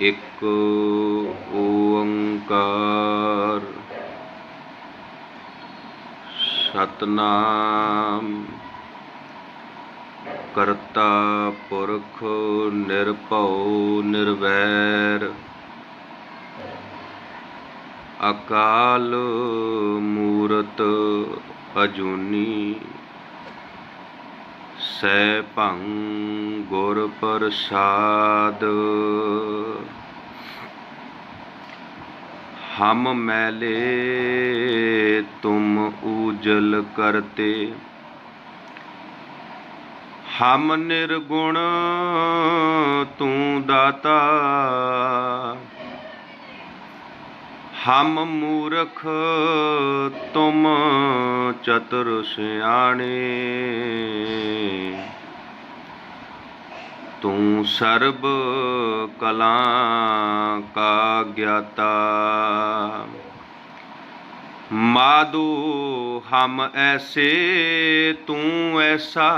ਇੱਕ ਓੰਕਾਰ ਸਤਨਾਮ ਕਰਤਾ ਪੁਰਖ ਨਿਰਭਉ ਨਿਰਵੈਰ ਅਕਾਲ ਮੂਰਤ ਅਜੂਨੀ ਸੈਭੰ ਗੁਰ ਪ੍ਰਸਾਦ। हम मैले तुम उजल करते, हम निर्गुण तू दाता, हम मूर्ख तुम चतुर सियाणे, तू सर्ब कला का ज्ञाता। माधो हम ऐसे तू ऐसा,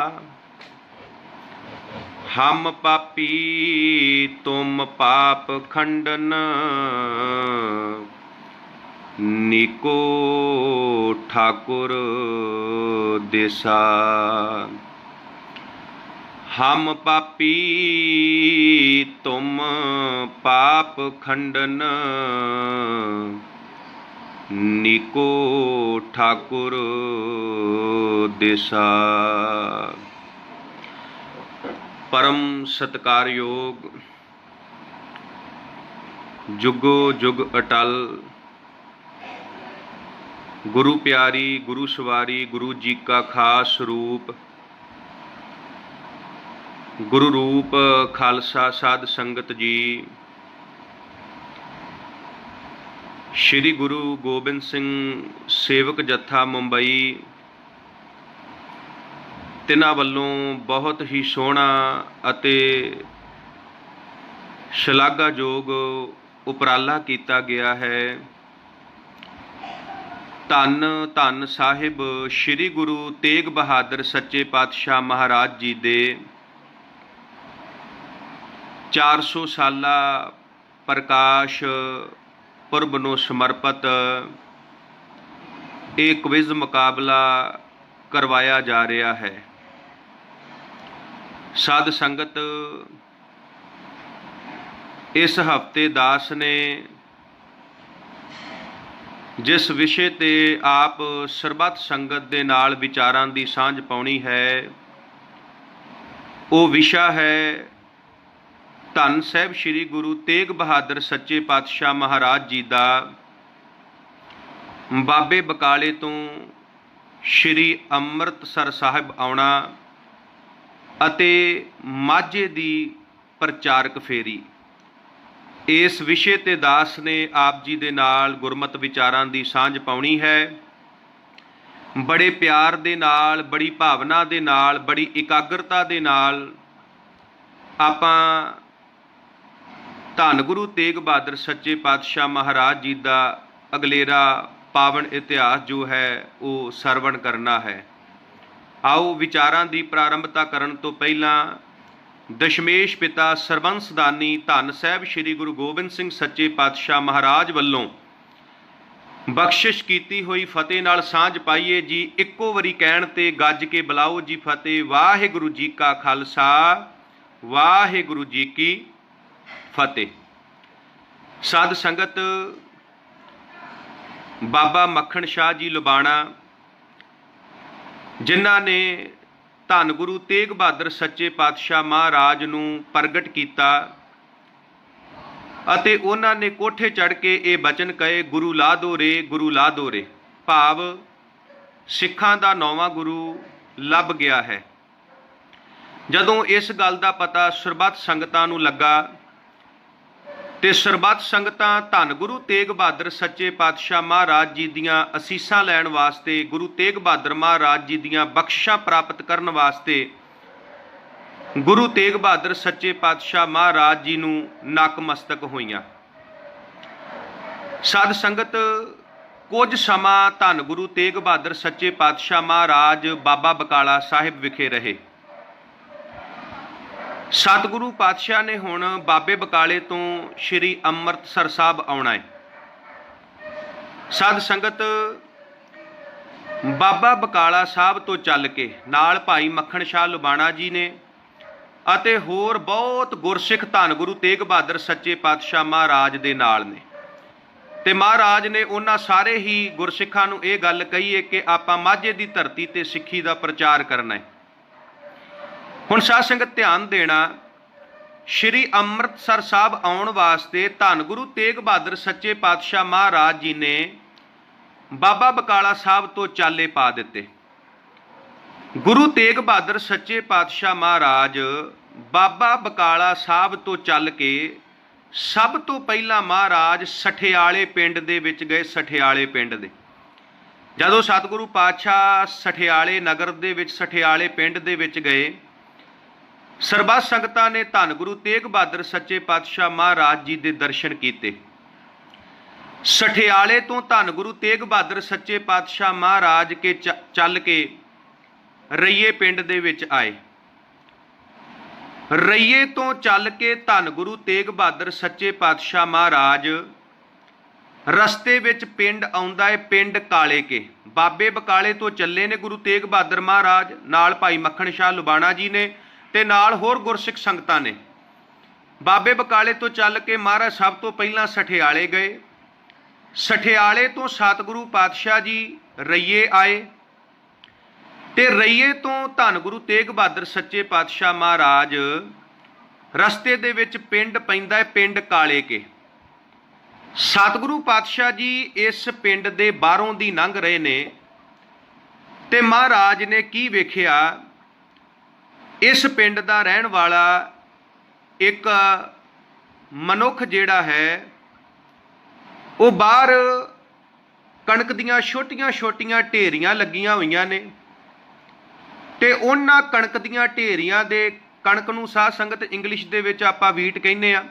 हम पापी तुम पाप खंडन, निको ठाकुर दिसा। हम पापी तुम पाप खंडन, निको ठाकुर दिसा। परम सत्कारयोग जुगो जुग अटल गुरु प्यारी गुरु सवारी गुरु जी का खास रूप गुरु रूप खालसा साध संगत जी, श्री गुरु गोबिंद सिंह सेवक जत्था मुंबई, तिन्हां वल्लों बहुत ही सोहना अते शलाघायोग उपराला किया गया है। धन धन साहिब श्री गुरु तेग बहादुर सच्चे पातशाह महाराज जी दे 400 साला प्रकाश पुरब नूं समर्पित एक क्विज मुकाबला करवाया जा रहा है। साध संगत इस हफ्ते दास ने जिस विषय ते आप सरबत संगत दे नाल विचारां दी सांझ पाउणी है, वो विषा है धन साहिब श्री गुरु तेग बहादुर सच्चे पातशाह महाराज जी का बाबे बकाले तो श्री अमृतसर साहिब आउणा अते माझे दी प्रचारक फेरी। इस विषय ते दास ने आप जी दे नाल गुरमत विचारां दी सांझ पाउणी है। बड़े प्यार दे नाल, बड़ी भावना दे नाल, बड़ी इकाग्रता दे नाल आपां धन गुरु तेग बहादुर सच्चे पातशाह महाराज जी का अगलेरा पावन इतिहास जो है वो सरवण करना है। आओ विचारां की प्रारंभता करन तो पहला दशमेश पिता सरबंसदानी धन साहिब श्री गुरु गोबिंद सिंह सच्चे पातशाह महाराज वल्लों बख्शिश की हुई फतेह नाल सांझ पाइए जी। इक्को वारी कहण ते गज के बुलाओ जी फतेह। वाहिगुरु जी का खालसा वाहिगुरु जी की फतेह। साध संगत बाबा मक्खण शाह जी लुबाणा जिन्हां ने धन गुरु तेग बहादुर सच्चे पातशाह महाराज नूं प्रगट किया अते उन्हां ने कोठे चढ़ के ये बचन कहे, गुरु ला दो रे, गुरु ला दो रे। भाव सिखां दा नौवां गुरु लभ गया है। जदों इस गल का पता सरबत संगतां नूं लगा ते सरबत संगतां धन गुरु तेग बहादुर सच्चे पातशाह महाराज जी दियां असीसां लैण वास्ते, गुरु तेग बहादुर महाराज जी दियां बख्शिशां प्राप्त करन वास्ते गुरु तेग बहादुर सच्चे पातशाह महाराज जी नूं नतमस्तक होईयां। साध संगत कुछ समा धन गुरु तेग बहादुर सच्चे पातशाह महाराज बाबा बकाला साहिब विखे रहे। सतगुरु पातशाह ने हुण बाबे बकाले तो श्री ਅੰਮ੍ਰਿਤਸਰ साहब आउणा है। साध संगत बाबा बकाला साहब तो चल के नाल भाई मक्खण शाह लुबाणा जी ने ਅਤੇ ਹੋਰ बहुत गुरसिख धन गुरु तेग बहादुर सच्चे पातशाह महाराज ਦੇ ਨਾਲ ਨੇ ਤੇ महाराज ने ਉਹਨਾਂ ਸਾਰੇ ही गुरसिखां ਨੂੰ ਇਹ ਗੱਲ ਕਹੀ ਹੈ ਕਿ ਆਪਾਂ ਮਾਝੇ ਦੀ ਧਰਤੀ ਤੇ ਸਿੱਖੀ ਦਾ ਪ੍ਰਚਾਰ ਕਰਨਾ ਹੈ। ਹੁਣ ਸਾਧ ਸੰਗਤ ਧਿਆਨ ਦੇਣਾ, श्री ਅੰਮ੍ਰਿਤਸਰ ਸਾਹਿਬ ਆਉਣ ਵਾਸਤੇ ਧੰਨ ਗੁਰੂ ਤੇਗ ਬਹਾਦਰ ਸੱਚੇ ਪਾਤਸ਼ਾਹ ਮਹਾਰਾਜ ਜੀ ਨੇ ਬਾਬਾ ਬਕਾਲਾ ਸਾਹਿਬ ਤੋਂ ਚਾਲੇ ਪਾ ਦਿੱਤੇ। ਗੁਰੂ ਤੇਗ ਬਹਾਦਰ ਸੱਚੇ ਪਾਤਸ਼ਾਹ ਮਹਾਰਾਜ ਬਾਬਾ ਬਕਾਲਾ ਸਾਹਿਬ ਤੋਂ ਚੱਲ ਕੇ ਸਭ ਤੋਂ ਪਹਿਲਾਂ ਮਹਾਰਾਜ ਸਠਿਆਲੇ ਪਿੰਡ ਦੇ ਵਿੱਚ ਗਏ। ਸਠਿਆਲੇ ਪਿੰਡ ਦੇ ਜਦੋਂ ਸਤਿਗੁਰੂ ਪਾਤਸ਼ਾਹ ਸਠਿਆਲੇ ਨਗਰ ਦੇ ਵਿੱਚ ਸਠਿਆਲੇ ਪਿੰਡ ਦੇ ਵਿੱਚ ਗਏ, ਸਰਬੱਤ ਸੰਗਤਾਂ ਨੇ ਧੰਨ ਗੁਰੂ ਤੇਗ ਬਹਾਦਰ ਸੱਚੇ ਪਾਤਸ਼ਾਹ ਮਹਾਰਾਜ ਜੀ ਦੇ ਦਰਸ਼ਨ ਕੀਤੇ। ਸਠਿਆਲੇ ਤੋਂ ਧੰਨ ਗੁਰੂ ਤੇਗ ਬਹਾਦਰ ਸੱਚੇ ਪਾਤਸ਼ਾਹ ਮਹਾਰਾਜ ਕੇ ਚੱਲ ਕੇ ਰਈਏ ਪਿੰਡ ਦੇ ਵਿੱਚ ਆਏ। ਰਈਏ ਤੋਂ ਚੱਲ ਕੇ ਧੰਨ ਗੁਰੂ ਤੇਗ ਬਹਾਦਰ ਸੱਚੇ ਪਾਤਸ਼ਾਹ ਮਹਾਰਾਜ ਰਸਤੇ ਵਿੱਚ ਪਿੰਡ ਆਉਂਦਾ ਹੈ, ਪਿੰਡ ਕਾਲੇ ਕੇ। ਬਾਬੇ ਬਕਾਲੇ ਤੋਂ ਚੱਲੇ ਨੇ ਗੁਰੂ ਤੇਗ ਬਹਾਦਰ ਮਹਾਰਾਜ, ਨਾਲ ਭਾਈ ਮੱਖਣ ਸ਼ਾਹ ਲੁਬਾਣਾ ਜੀ ਨੇ ਤੇ ਨਾਲ ਹੋਰ ਗੁਰਸਿੱਖ ਸੰਗਤਾਂ ਨੇ। ਬਾਬੇ ਬਕਾਲੇ ਤੋਂ ਚੱਲ ਕੇ ਮਹਾਰਾਜ ਸਭ ਤੋਂ ਪਹਿਲਾਂ ਸਠਿਆਲੇ ਗਏ। ਸਠਿਆਲੇ ਤੋਂ ਸਤਿਗੁਰੂ ਪਾਤਸ਼ਾਹ ਜੀ ਰਈਏ ਆਏ ਤੇ ਰਈਏ ਤੋਂ ਧੰਨ ਗੁਰੂ ਤੇਗ ਬਹਾਦਰ ਸੱਚੇ ਪਾਤਸ਼ਾਹ ਮਹਾਰਾਜ ਰਸਤੇ ਦੇ ਵਿੱਚ ਪਿੰਡ ਪੈਂਦਾ ਹੈ, ਪਿੰਡ ਕਾਲੇ ਕੇ। ਸਤਿਗੁਰੂ ਪਾਤਸ਼ਾਹ ਜੀ ਇਸ ਪਿੰਡ ਦੇ ਬਾਹਰੋਂ ਦੀ ਲੰਘ ਰਹੇ ਨੇ ਤੇ ਮਹਾਰਾਜ ਨੇ ਕੀ ਵੇਖਿਆ, ਇਸ ਪਿੰਡ ਦਾ ਰਹਿਣ ਵਾਲਾ ਇੱਕ ਮਨੁੱਖ ਜਿਹੜਾ ਹੈ ਉਹ ਬਾਹਰ ਕਣਕ ਦੀਆਂ ਛੋਟੀਆਂ ਛੋਟੀਆਂ ਢੇਰੀਆਂ ਲੱਗੀਆਂ ਹੋਈਆਂ ਨੇ ਤੇ ਉਹਨਾਂ ਕਣਕ ਦੀਆਂ ਢੇਰੀਆਂ ਦੇ, ਕਣਕ ਨੂੰ ਸਾਧ ਸੰਗਤ ਇੰਗਲਿਸ਼ ਦੇ ਵਿੱਚ ਆਪਾਂ ਵੀਟ ਕਹਿੰਦੇ ਆ,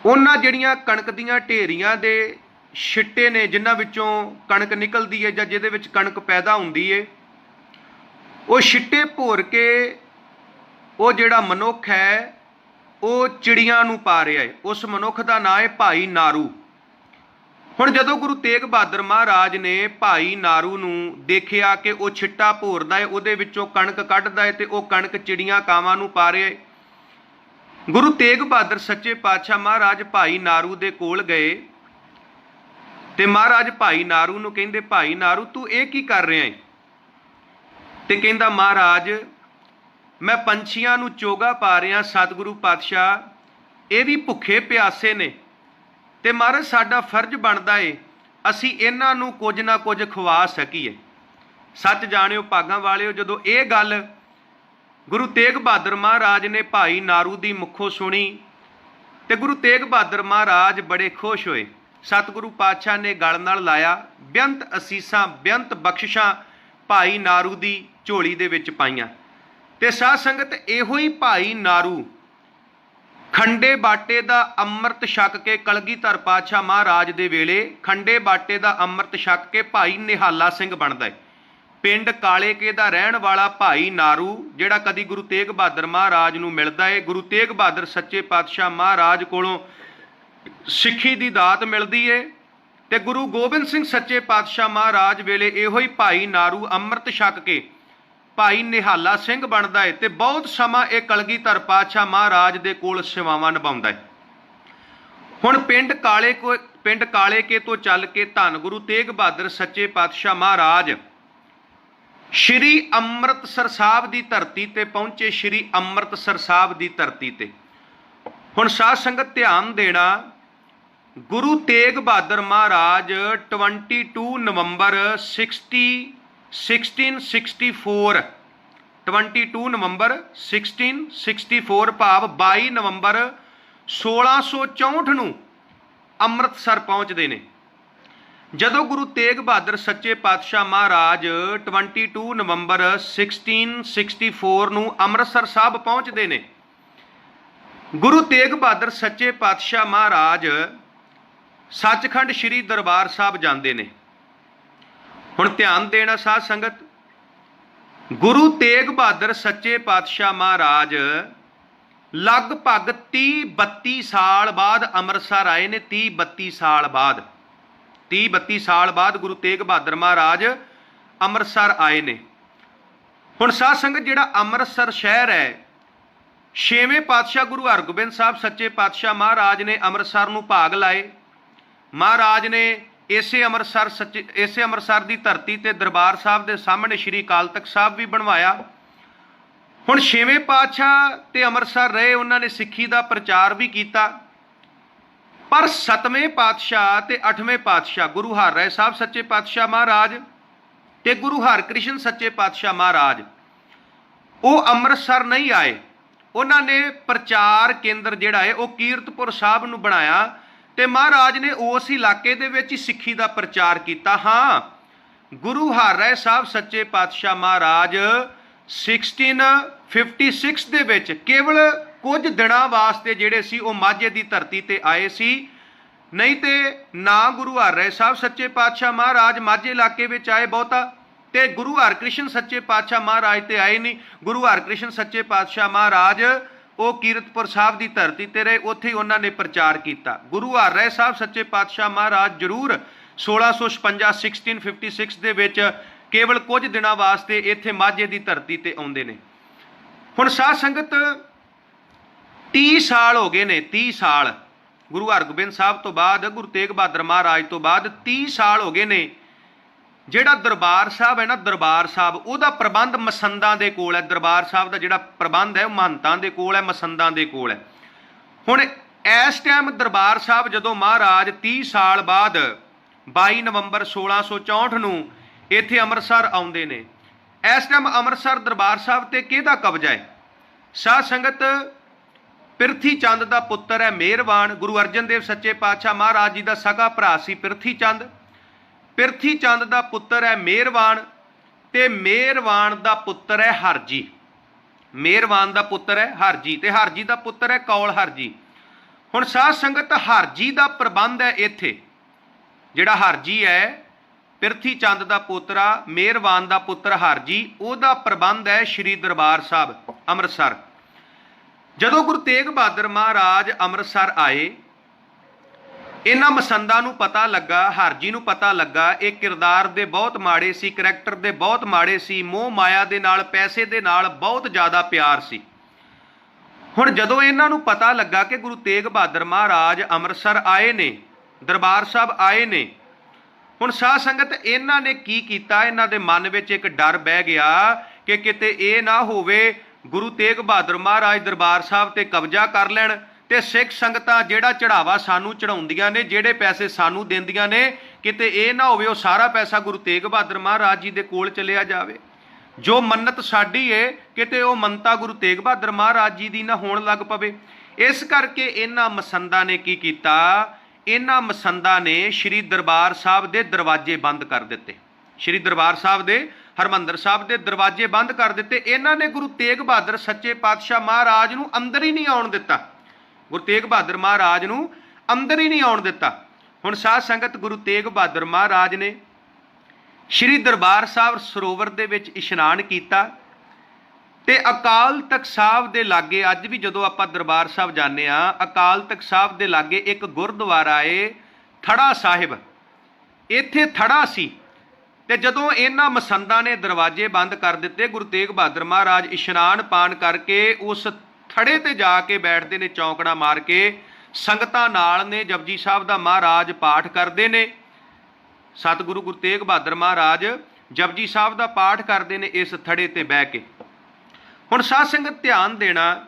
ਉਹਨਾਂ ਜਿਹੜੀਆਂ ਕਣਕ ਦੀਆਂ ਢੇਰੀਆਂ ਦੇ ਛਿੱਟੇ ਨੇ ਜਿਨ੍ਹਾਂ ਵਿੱਚੋਂ ਕਣਕ ਨਿਕਲਦੀ ਹੈ ਜਾਂ ਜਿਹਦੇ ਵਿੱਚ ਕਣਕ ਪੈਦਾ ਹੁੰਦੀ ਹੈ, ਉਹ ਛਿੱਟੇ ਭੋਰ ਕੇ ਉਹ ਜਿਹੜਾ ਮਨੁੱਖ ਹੈ ਉਹ ਚਿੜੀਆਂ ਨੂੰ ਪਾ ਰਿਹਾ ਹੈ। ਉਸ ਮਨੁੱਖ ਦਾ ਨਾਂ ਹੈ ਭਾਈ ਨਾਰੂ। ਹੁਣ ਜਦੋਂ ਗੁਰੂ ਤੇਗ ਬਹਾਦਰ ਮਹਾਰਾਜ ਨੇ ਭਾਈ ਨਾਰੂ ਨੂੰ ਦੇਖਿਆ ਕਿ ਉਹ ਛਿੱਟਾ ਭੋਰਦਾ ਹੈ, ਉਹਦੇ ਵਿੱਚੋਂ ਕਣਕ ਕੱਢਦਾ ਹੈ ਤੇ ਉਹ ਕਣਕ ਚਿੜੀਆਂ ਕਾਵਾਂ ਨੂੰ ਪਾ ਰਿਹਾ ਹੈ, ਗੁਰੂ ਤੇਗ ਬਹਾਦਰ ਸੱਚੇ ਪਾਤਸ਼ਾਹ ਮਹਾਰਾਜ ਭਾਈ ਨਾਰੂ ਦੇ ਕੋਲ ਗਏ ਤੇ ਮਹਾਰਾਜ ਭਾਈ ਨਾਰੂ ਨੂੰ ਕਹਿੰਦੇ, ਭਾਈ ਨਾਰੂ ਤੂੰ ਇਹ ਕੀ ਕਰ ਰਿਹਾ ਹੈ? ਤੇ ਕਹਿੰਦਾ, ਮਹਾਰਾਜ ਮੈਂ ਪੰਛੀਆਂ ਨੂੰ ਚੋਗਾ ਪਾ ਰਿਹਾ। ਸਤਿਗੁਰੂ ਪਾਤਸ਼ਾਹ ਇਹ ਵੀ ਭੁੱਖੇ ਪਿਆਸੇ ਨੇ ਤੇ ਮਹਾਰਾਜ ਸਾਡਾ ਫਰਜ਼ ਬਣਦਾ ਏ ਅਸੀਂ ਇਹਨਾਂ ਨੂੰ ਕੁਝ ਨਾ ਕੁਝ ਖਵਾ ਸਕੀਏ। ਸੱਚ ਜਾਣਿਓ ਭਾਗਾਂ ਵਾਲਿਓ, ਜਦੋਂ ਇਹ ਗੱਲ ਗੁਰੂ ਤੇਗ ਬਹਾਦਰ ਮਹਾਰਾਜ ਨੇ ਭਾਈ ਨਾਰੂ ਦੀ ਮੁੱਖੋਂ ਸੁਣੀ ਤੇ ਗੁਰੂ ਤੇਗ ਬਹਾਦਰ ਮਹਾਰਾਜ ਬੜੇ ਖੁਸ਼ ਹੋਏ। ਸਤਿਗੁਰੂ ਪਾਤਸ਼ਾਹ ਨੇ ਗਲ ਨਾਲ ਲਾਇਆ, ਬੇਅੰਤ ਅਸੀਸਾਂ ਬੇਅੰਤ ਬਖਸ਼ਿਸ਼ਾਂ ਭਾਈ ਨਾਰੂ ਦੀ ਝੋਲੀ ਦੇ ਵਿੱਚ ਪਾਈਆਂ। ਤੇ ਸਾਧ ਸੰਗਤ ਇਹੋ ਹੀ ਭਾਈ ਨਾਰੂ ਖੰਡੇ ਬਾਟੇ ਦਾ ਅੰਮ੍ਰਿਤ ਛਕ ਕੇ ਕਲਗੀਧਰ ਪਾਤਸ਼ਾਹ ਮਹਾਰਾਜ ਦੇ ਵੇਲੇ ਖੰਡੇ ਬਾਟੇ ਦਾ ਅੰਮ੍ਰਿਤ ਛਕ ਕੇ ਭਾਈ ਨਿਹਾਲਾ ਸਿੰਘ ਬਣਦਾ ਹੈ। ਪਿੰਡ ਕਾਲੇਕੇ ਦਾ ਰਹਿਣ ਵਾਲਾ ਭਾਈ ਨਾਰੂ ਜਿਹੜਾ ਕਦੀ ਗੁਰੂ ਤੇਗ ਬਹਾਦਰ ਮਹਾਰਾਜ ਨੂੰ ਮਿਲਦਾ ਹੈ, ਗੁਰੂ ਤੇਗ ਬਹਾਦਰ ਸੱਚੇ ਪਾਤਸ਼ਾਹ ਮਹਾਰਾਜ ਕੋਲੋਂ ਸਿੱਖੀ ਦੀ ਦਾਤ ਮਿਲਦੀ ਹੈ ਤੇ ਗੁਰੂ ਗੋਬਿੰਦ ਸਿੰਘ ਸੱਚੇ ਪਾਤਸ਼ਾਹ ਮਹਾਰਾਜ ਵੇਲੇ ਇਹੋ ਹੀ ਭਾਈ ਨਾਰੂ ਅੰਮ੍ਰਿਤ ਛਕ ਕੇ ਭਾਈ ਨਿਹਾਲਾ ਸਿੰਘ ਬਣਦਾ ਹੈ ਤੇ ਬਹੁਤ ਸਮਾਂ ਇਹ ਕਲਗੀਧਰ ਪਾਤਸ਼ਾਹ ਮਹਾਰਾਜ ਦੇ ਕੋਲ ਸੇਵਾਵਾਂ ਨਿਭਾਉਂਦਾ ਹੈ। ਹੁਣ ਪਿੰਡ ਕਾਲੇਕੇ ਤੋਂ ਚੱਲ ਕੇ ਧੰਨ ਗੁਰੂ ਤੇਗ ਬਹਾਦਰ ਸੱਚੇ ਪਾਤਸ਼ਾਹ ਮਹਾਰਾਜ ਸ਼੍ਰੀ ਅੰਮ੍ਰਿਤਸਰ ਸਾਹਿਬ ਦੀ ਧਰਤੀ ਤੇ ਪਹੁੰਚੇ। ਸ਼੍ਰੀ ਅੰਮ੍ਰਿਤਸਰ ਸਾਹਿਬ ਦੀ ਧਰਤੀ ਤੇ ਹੁਣ ਸਾਧ ਸੰਗਤ ਧਿਆਨ ਦੇਣਾ, ਗੁਰੂ ਤੇਗ ਬਹਾਦਰ ਮਹਾਰਾਜ 22 ਨਵੰਬਰ 1664 22 ਨਵੰਬਰ 1664 ਭਾਵ 22 ਨਵੰਬਰ 1664 ਨੂੰ ਅੰਮ੍ਰਿਤਸਰ ਪਹੁੰਚਦੇ ਨੇ। ਜਦੋਂ ਗੁਰੂ ਤੇਗ ਬਹਾਦਰ ਸੱਚੇ ਪਾਤਸ਼ਾਹ ਮਹਾਰਾਜ 22 ਨਵੰਬਰ 1664 ਨੂੰ ਅੰਮ੍ਰਿਤਸਰ ਸਾਹਿਬ ਪਹੁੰਚਦੇ ਨੇ, ਗੁਰੂ ਤੇਗ ਬਹਾਦਰ ਸੱਚੇ ਪਾਤਸ਼ਾਹ ਮਹਾਰਾਜ ਸੱਚਖੰਡ ਸ਼੍ਰੀ ਦਰਬਾਰ ਸਾਹਿਬ ਜਾਂਦੇ ਨੇ। ਹੁਣ ਧਿਆਨ ਦੇਣਾ ਸਾਧ ਸੰਗਤ, ਗੁਰੂ ਤੇਗ ਬਹਾਦਰ ਸੱਚੇ ਪਾਤਸ਼ਾਹ ਮਹਾਰਾਜ ਲਗਭਗ 30-32 ਸਾਲ ਬਾਅਦ ਅੰਮ੍ਰਿਤਸਰ ਆਏ ਨੇ। 30-32 ਸਾਲ ਬਾਅਦ 30-32 ਸਾਲ ਬਾਅਦ ਗੁਰੂ ਤੇਗ ਬਹਾਦਰ ਮਹਾਰਾਜ ਅੰਮ੍ਰਿਤਸਰ ਆਏ ਨੇ। ਹੁਣ ਸਾਧ ਸੰਗਤ, ਜਿਹੜਾ ਅੰਮ੍ਰਿਤਸਰ ਸ਼ਹਿਰ ਹੈ, 6ਵੇਂ ਪਾਤਸ਼ਾਹ ਗੁਰੂ ਹਰਗੋਬਿੰਦ ਸਾਹਿਬ ਸੱਚੇ ਪਾਤਸ਼ਾਹ ਮਹਾਰਾਜ ਨੇ ਅੰਮ੍ਰਿਤਸਰ ਨੂੰ ਭਾਗ ਲਾਏ। ਮਹਾਰਾਜ ਨੇ ਇਸੇ ਅੰਮ੍ਰਿਤਸਰ ਦੀ ਧਰਤੀ ਤੇ ਦਰਬਾਰ ਸਾਹਿਬ ਦੇ ਸਾਹਮਣੇ ਸ਼੍ਰੀ ਅਕਾਲ ਤਖਤ ਸਾਹਿਬ ਵੀ ਬਣਵਾਇਆ। ਹੁਣ 6ਵੇਂ ਪਾਤਸ਼ਾਹ ਤੇ ਅੰਮ੍ਰਿਤਸਰ ਰਹੇ, ਉਹਨਾਂ ਨੇ ਸਿੱਖੀ ਦਾ ਪ੍ਰਚਾਰ ਵੀ ਕੀਤਾ। ਪਰ 7ਵੇਂ ਪਾਤਸ਼ਾਹ ਤੇ 8ਵੇਂ ਪਾਤਸ਼ਾਹ ਗੁਰੂ ਹਰਿਰਾਏ ਸਾਹਿਬ ਸੱਚੇ ਪਾਤਸ਼ਾਹ ਮਹਾਰਾਜ ਤੇ ਗੁਰੂ ਹਰਕ੍ਰਿਸ਼ਨ ਸੱਚੇ ਪਾਤਸ਼ਾਹ ਮਹਾਰਾਜ ਉਹ ਅੰਮ੍ਰਿਤਸਰ ਨਹੀਂ ਆਏ। ਉਹਨਾਂ ਨੇ ਪ੍ਰਚਾਰ ਕੇਂਦਰ ਜਿਹੜਾ ਹੈ ਉਹ ਕੀਰਤਪੁਰ ਸਾਹਿਬ ਨੂੰ ਬਣਾਇਆ ਤੇ ਮਹਾਰਾਜ ਨੇ ਉਸ ਇਲਾਕੇ ਦੇ ਵਿੱਚ ਹੀ ਸਿੱਖੀ ਦਾ ਪ੍ਰਚਾਰ ਕੀਤਾ। ਹਾਂ, ਗੁਰੂ ਹਰਿਰਾਏ ਸਾਹਿਬ ਸੱਚੇ ਪਾਤਸ਼ਾਹ ਮਹਾਰਾਜ 1656 ਦੇ ਵਿੱਚ ਕੇਵਲ ਕੁਝ ਦਿਨਾਂ ਵਾਸਤੇ ਜਿਹੜੇ ਸੀ ਉਹ ਮਾਝੇ ਦੀ ਧਰਤੀ ਤੇ ਆਏ ਸੀ। ਨਹੀਂ ਤੇ ਨਾ ਗੁਰੂ ਹਰਿਰਾਏ ਸਾਹਿਬ ਸੱਚੇ ਪਾਤਸ਼ਾਹ ਮਹਾਰਾਜ ਮਾਝੇ ਇਲਾਕੇ ਵਿੱਚ ਆਏ ਬਹੁਤਾ, ਤੇ ਗੁਰੂ ਹਰਕ੍ਰਿਸ਼ਨ ਸੱਚੇ ਪਾਤਸ਼ਾਹ ਮਹਾਰਾਜ ਤੇ ਆਏ ਨਹੀਂ। ਗੁਰੂ ਹਰਕ੍ਰਿਸ਼ਨ ਸੱਚੇ ਪਾਤਸ਼ਾਹ ਮਹਾਰਾਜ ਉਹ ਕੀਰਤਪੁਰ ਸਾਹਿਬ ਦੀ ਧਰਤੀ ਤੇ ਰਹੇ, ਉੱਥੇ ਹੀ ਉਹਨਾਂ ਨੇ ਪ੍ਰਚਾਰ ਕੀਤਾ। ਗੁਰੂ ਹਰਿਰਾਏ ਸਾਹਿਬ ਸੱਚੇ ਪਾਤਸ਼ਾਹ ਮਹਾਰਾਜ ਜ਼ਰੂਰ 1656 ਦੇ ਵਿੱਚ ਕੇਵਲ ਕੁਝ ਦਿਨਾਂ ਵਾਸਤੇ ਇੱਥੇ ਮਾਝੇ ਦੀ ਧਰਤੀ ਤੇ ਆਉਂਦੇ ਨੇ। ਹੁਣ ਸਾਧ ਸੰਗਤ 30 ਸਾਲ ਹੋ ਗਏ ਨੇ। 30 ਸਾਲ ਗੁਰੂ ਹਰਗੋਬਿੰਦ ਸਾਹਿਬ ਤੋਂ ਬਾਅਦ, ਗੁਰੂ ਤੇਗ ਬਹਾਦਰ ਮਹਾਰਾਜ ਤੋਂ ਬਾਅਦ 30 ਸਾਲ ਹੋ ਗਏ ਨੇ। ਜਿਹੜਾ ਦਰਬਾਰ ਸਾਹਿਬ ਹੈ ਨਾ, ਦਰਬਾਰ ਸਾਹਿਬ ਉਹਦਾ ਪ੍ਰਬੰਧ ਮਸੰਦਾਂ ਦੇ ਕੋਲ ਹੈ। ਦਰਬਾਰ ਸਾਹਿਬ ਦਾ ਜਿਹੜਾ ਪ੍ਰਬੰਧ ਹੈ ਉਹ ਮਹੰਤਾਂ ਦੇ ਕੋਲ ਹੈ, ਮਸੰਦਾਂ ਦੇ ਕੋਲ ਹੈ। ਹੁਣ ਇਸ ਟਾਈਮ ਦਰਬਾਰ ਸਾਹਿਬ ਜਦੋਂ ਮਹਾਰਾਜ 30 ਸਾਲ ਬਾਅਦ 22 ਨਵੰਬਰ 1664 ਨੂੰ ਇੱਥੇ ਅੰਮ੍ਰਿਤਸਰ ਆਉਂਦੇ ਨੇ, ਇਸ ਟਾਈਮ ਅੰਮ੍ਰਿਤਸਰ ਦਰਬਾਰ ਸਾਹਿਬ ਤੇ ਕਿਹਦਾ ਕਬਜ਼ਾ ਹੈ? ਸਾਧ ਸੰਗਤ, ਪਿਰਥੀ ਚੰਦ ਦਾ ਪੁੱਤਰ ਹੈ ਮਿਹਰਵਾਨ। ਗੁਰੂ ਅਰਜਨ ਦੇਵ ਸੱਚੇ ਪਾਤਸ਼ਾਹ ਮਹਾਰਾਜ ਜੀ ਦਾ ਸਗਾ ਭਰਾ ਸੀ ਪਿਰਥੀ ਚੰਦ। ਪਿਰਥੀ ਚੰਦ ਦਾ ਪੁੱਤਰ ਹੈ ਮਿਹਰਵਾਨ ਤੇ ਮਿਹਰਵਾਨ ਦਾ ਪੁੱਤਰ ਹੈ ਹਰਜੀ। ਮਿਹਰਵਾਨ ਦਾ ਪੁੱਤਰ ਹੈ ਹਰਜੀ ਤੇ ਹਰਜੀ ਦਾ ਪੁੱਤਰ ਹੈ ਕੌਲ ਹਰਜੀ। ਹੁਣ ਸਾਧ ਸੰਗਤ, ਹਰਜੀ ਦਾ ਪ੍ਰਬੰਧ ਹੈ ਇੱਥੇ। ਜਿਹੜਾ ਹਰਜੀ ਹੈ ਪਿਰਥੀ ਚੰਦ ਦਾ ਪੋਤਰਾ, ਮਿਹਰਵਾਨ ਦਾ ਪੁੱਤਰ ਹਰਜੀ, ਉਹਦਾ ਪ੍ਰਬੰਧ ਹੈ ਸ਼੍ਰੀ ਦਰਬਾਰ ਸਾਹਿਬ ਅੰਮ੍ਰਿਤਸਰ। ਜਦੋਂ ਗੁਰੂ ਤੇਗ ਬਹਾਦਰ ਮਹਾਰਾਜ ਅੰਮ੍ਰਿਤਸਰ ਆਏ, ਇਹਨਾਂ ਮਸੰਦਾਂ ਨੂੰ ਪਤਾ ਲੱਗਾ, ਹਰਜੀ ਨੂੰ ਪਤਾ ਲੱਗਾ ਇਹ ਕਿਰਦਾਰ ਦੇ ਬਹੁਤ ਮਾੜੇ ਸੀ, ਕਰੈਕਟਰ ਦੇ ਬਹੁਤ ਮਾੜੇ ਸੀ, ਮੋਹ ਮਾਇਆ ਦੇ ਨਾਲ, ਪੈਸੇ ਦੇ ਨਾਲ ਬਹੁਤ ਜ਼ਿਆਦਾ ਪਿਆਰ ਸੀ। ਹੁਣ ਜਦੋਂ ਇਹਨਾਂ ਨੂੰ ਪਤਾ ਲੱਗਾ ਕਿ ਗੁਰੂ ਤੇਗ ਬਹਾਦਰ ਮਹਾਰਾਜ ਅੰਮ੍ਰਿਤਸਰ ਆਏ ਨੇ, ਦਰਬਾਰ ਸਾਹਿਬ ਆਏ ਨੇ, ਹੁਣ ਸਾਧ ਸੰਗਤ ਇਹਨਾਂ ਨੇ ਕੀ ਕੀਤਾ? ਇਹਨਾਂ ਦੇ ਮਨ ਵਿੱਚ ਇੱਕ ਡਰ ਬਹਿ ਗਿਆ ਕਿ ਕਿਤੇ ਇਹ ਨਾ ਹੋਵੇ ਗੁਰੂ ਤੇਗ ਬਹਾਦਰ ਮਹਾਰਾਜ ਦਰਬਾਰ ਸਾਹਿਬ ਤੇ ਕਬਜ਼ਾ ਕਰ ਲੈਣ ਤੇ ਸਿੱਖ ਸੰਗਤਾਂ ਜਿਹੜਾ ਚੜਾਵਾ ਸਾਨੂੰ ਚੜਾਉਂਦੀਆਂ ਨੇ, ਜਿਹੜੇ ਪੈਸੇ ਸਾਨੂੰ ਦਿੰਦੀਆਂ ਨੇ, ਕਿਤੇ ਇਹ ਨਾ ਹੋਵੇ ਉਹ ਸਾਰਾ ਪੈਸਾ ਗੁਰੂ ਤੇਗ ਬਹਾਦਰ ਮਹਾਰਾਜ ਜੀ ਦੇ ਕੋਲ ਚਲਿਆ ਜਾਵੇ। ਜੋ ਮੰਨਤ ਸਾਡੀ ਏ ਕਿਤੇ ਉਹ ਮੰਨਤਾ ਗੁਰੂ ਤੇਗ ਬਹਾਦਰ ਮਹਾਰਾਜ ਜੀ ਦੀ ਨਾ ਹੋਣ ਲੱਗ ਪਵੇ। ਇਸ ਕਰਕੇ ਇਹਨਾਂ ਮਸੰਦਾਂ ਨੇ ਕੀ ਕੀਤਾ? ਇਹਨਾਂ ਮਸੰਦਾਂ ਨੇ ਸ਼੍ਰੀ ਦਰਬਾਰ ਸਾਹਿਬ ਦੇ ਦਰਵਾਜ਼ੇ ਬੰਦ ਕਰ ਦਿੱਤੇ। ਸ਼੍ਰੀ ਦਰਬਾਰ ਸਾਹਿਬ ਦੇ, ਹਰਿਮੰਦਰ ਸਾਹਿਬ ਦੇ ਦਰਵਾਜ਼ੇ ਬੰਦ ਕਰ ਦਿੱਤੇ। ਇਹਨਾਂ ਨੇ ਗੁਰੂ ਤੇਗ ਬਹਾਦਰ ਸੱਚੇ ਪਾਤਸ਼ਾਹ ਮਹਾਰਾਜ ਨੂੰ ਅੰਦਰ ਹੀ ਨਹੀਂ ਆਉਣ ਦਿੱਤਾ। ਗੁਰੂ ਤੇਗ ਬਹਾਦਰ ਮਹਾਰਾਜ ਨੂੰ ਅੰਦਰ ਹੀ ਨਹੀਂ ਆਉਣ ਦਿੱਤਾ। ਹੁਣ ਸਾਧ ਸੰਗਤ, ਗੁਰੂ ਤੇਗ ਬਹਾਦਰ ਮਹਾਰਾਜ ਨੇ ਸ਼੍ਰੀ ਦਰਬਾਰ ਸਾਹਿਬ ਸਰੋਵਰ ਦੇ ਵਿੱਚ ਇਸ਼ਨਾਨ ਕੀਤਾ ਤੇ ਅਕਾਲ ਤਖਤ ਸਾਹਿਬ ਦੇ ਲਾਗੇ, ਅੱਜ ਵੀ ਜਦੋਂ ਆਪਾਂ ਦਰਬਾਰ ਸਾਹਿਬ ਜਾਂਦੇ ਆ, ਅਕਾਲ ਤਖਤ ਸਾਹਿਬ ਦੇ ਲਾਗੇ ਇੱਕ ਗੁਰਦੁਆਰਾ ਏ ਥੜਾ ਸਾਹਿਬ। ਇੱਥੇ ਥੜਾ ਸੀ ਤੇ ਜਦੋਂ ਇਹਨਾਂ ਮਸੰਦਾਂ ਨੇ ਦਰਵਾਜ਼ੇ ਬੰਦ ਕਰ ਦਿੱਤੇ, ਗੁਰੂ ਤੇਗ ਬਹਾਦਰ ਮਹਾਰਾਜ ਇਸ਼ਨਾਨ ਪਾਨ ਕਰਕੇ ਉਸ ਥੜੇ ਤੇ ਜਾ ਕੇ ਬੈਠਦੇ ਨੇ, ਚੌਂਕੜਾ ਮਾਰ ਕੇ ਸੰਗਤਾਂ ਨਾਲ ਨੇ ਜਪਜੀ ਸਾਹਿਬ ਦਾ ਮਹਾਰਾਜ ਪਾਠ ਕਰਦੇ ਨੇ। ਸਤਿਗੁਰੂ ਗੁਰੂ ਤੇਗ ਬਹਾਦਰ ਮਹਾਰਾਜ ਜਪਜੀ ਸਾਹਿਬ ਦਾ ਪਾਠ ਕਰਦੇ ਨੇ ਇਸ ਥੜੇ ਤੇ ਬਹਿ ਕੇ। ਹੁਣ ਸਾਧ ਸੰਗਤ ਧਿਆਨ ਦੇਣਾ,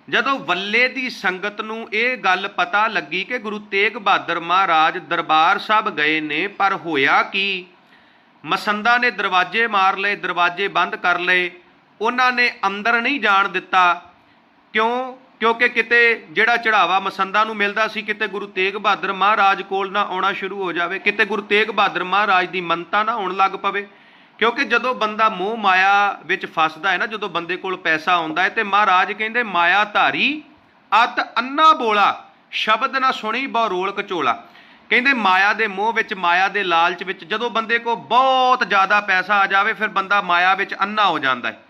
ਜਦੋਂ ਵੱਲੇ ਦੀ ਸੰਗਤ ਨੂੰ ਇਹ ਗੱਲ ਪਤਾ ਲੱਗੀ ਕਿ ਗੁਰੂ ਤੇਗ ਬਹਾਦਰ ਮਹਾਰਾਜ ਦਰਬਾਰ ਸਾਹਿਬ ਗਏ ਨੇ, ਪਰ ਹੋਇਆ ਕੀ? ਮਸੰਦਾਂ ਨੇ ਦਰਵਾਜ਼ੇ ਮਾਰ ਲਏ, ਦਰਵਾਜ਼ੇ ਬੰਦ ਕਰ ਲਏ, ਉਹਨਾਂ ਨੇ ਅੰਦਰ ਨਹੀਂ ਜਾਣ ਦਿੱਤਾ। ਕਿਉਂ? ਕਿਉਂਕਿ ਕਿਤੇ ਜਿਹੜਾ ਚੜਾਵਾ ਮਸੰਦਾਂ ਨੂੰ ਮਿਲਦਾ ਸੀ, ਕਿਤੇ ਗੁਰੂ ਤੇਗ ਬਹਾਦਰ ਮਹਾਰਾਜ ਕੋਲ ਨਾ ਆਉਣਾ ਸ਼ੁਰੂ ਹੋ ਜਾਵੇ, ਕਿਤੇ ਗੁਰੂ ਤੇਗ ਬਹਾਦਰ ਮਹਾਰਾਜ ਦੀ ਮੰਨਤਾ ਨਾ ਹੋਣ ਲੱਗ ਪਵੇ। ਕਿਉਂਕਿ ਜਦੋਂ ਬੰਦਾ ਮੋਹ ਮਾਇਆ ਵਿੱਚ ਫਸਦਾ ਹੈ ਨਾ, ਜਦੋਂ ਬੰਦੇ ਕੋਲ ਪੈਸਾ ਆਉਂਦਾ ਹੈ, ਤੇ ਮਹਾਰਾਜ ਕਹਿੰਦੇ ਮਾਇਆ ਧਾਰੀ ਅਤ ਅੰਨਾ ਬੋਲਾ, ਸ਼ਬਦ ਨਾ ਸੁਣੀ ਬਹੁ ਰੋਲ ਕਚੋਲਾ। ਕਹਿੰਦੇ ਮਾਇਆ ਦੇ ਮੋਹ ਵਿੱਚ, ਮਾਇਆ ਦੇ ਲਾਲਚ ਵਿੱਚ ਜਦੋਂ ਬੰਦੇ ਕੋਲ ਬਹੁਤ ਜ਼ਿਆਦਾ ਪੈਸਾ ਆ ਜਾਵੇ, ਫਿਰ ਬੰਦਾ ਮਾਇਆ ਵਿੱਚ ਅੰਨਾ ਹੋ ਜਾਂਦਾ ਹੈ।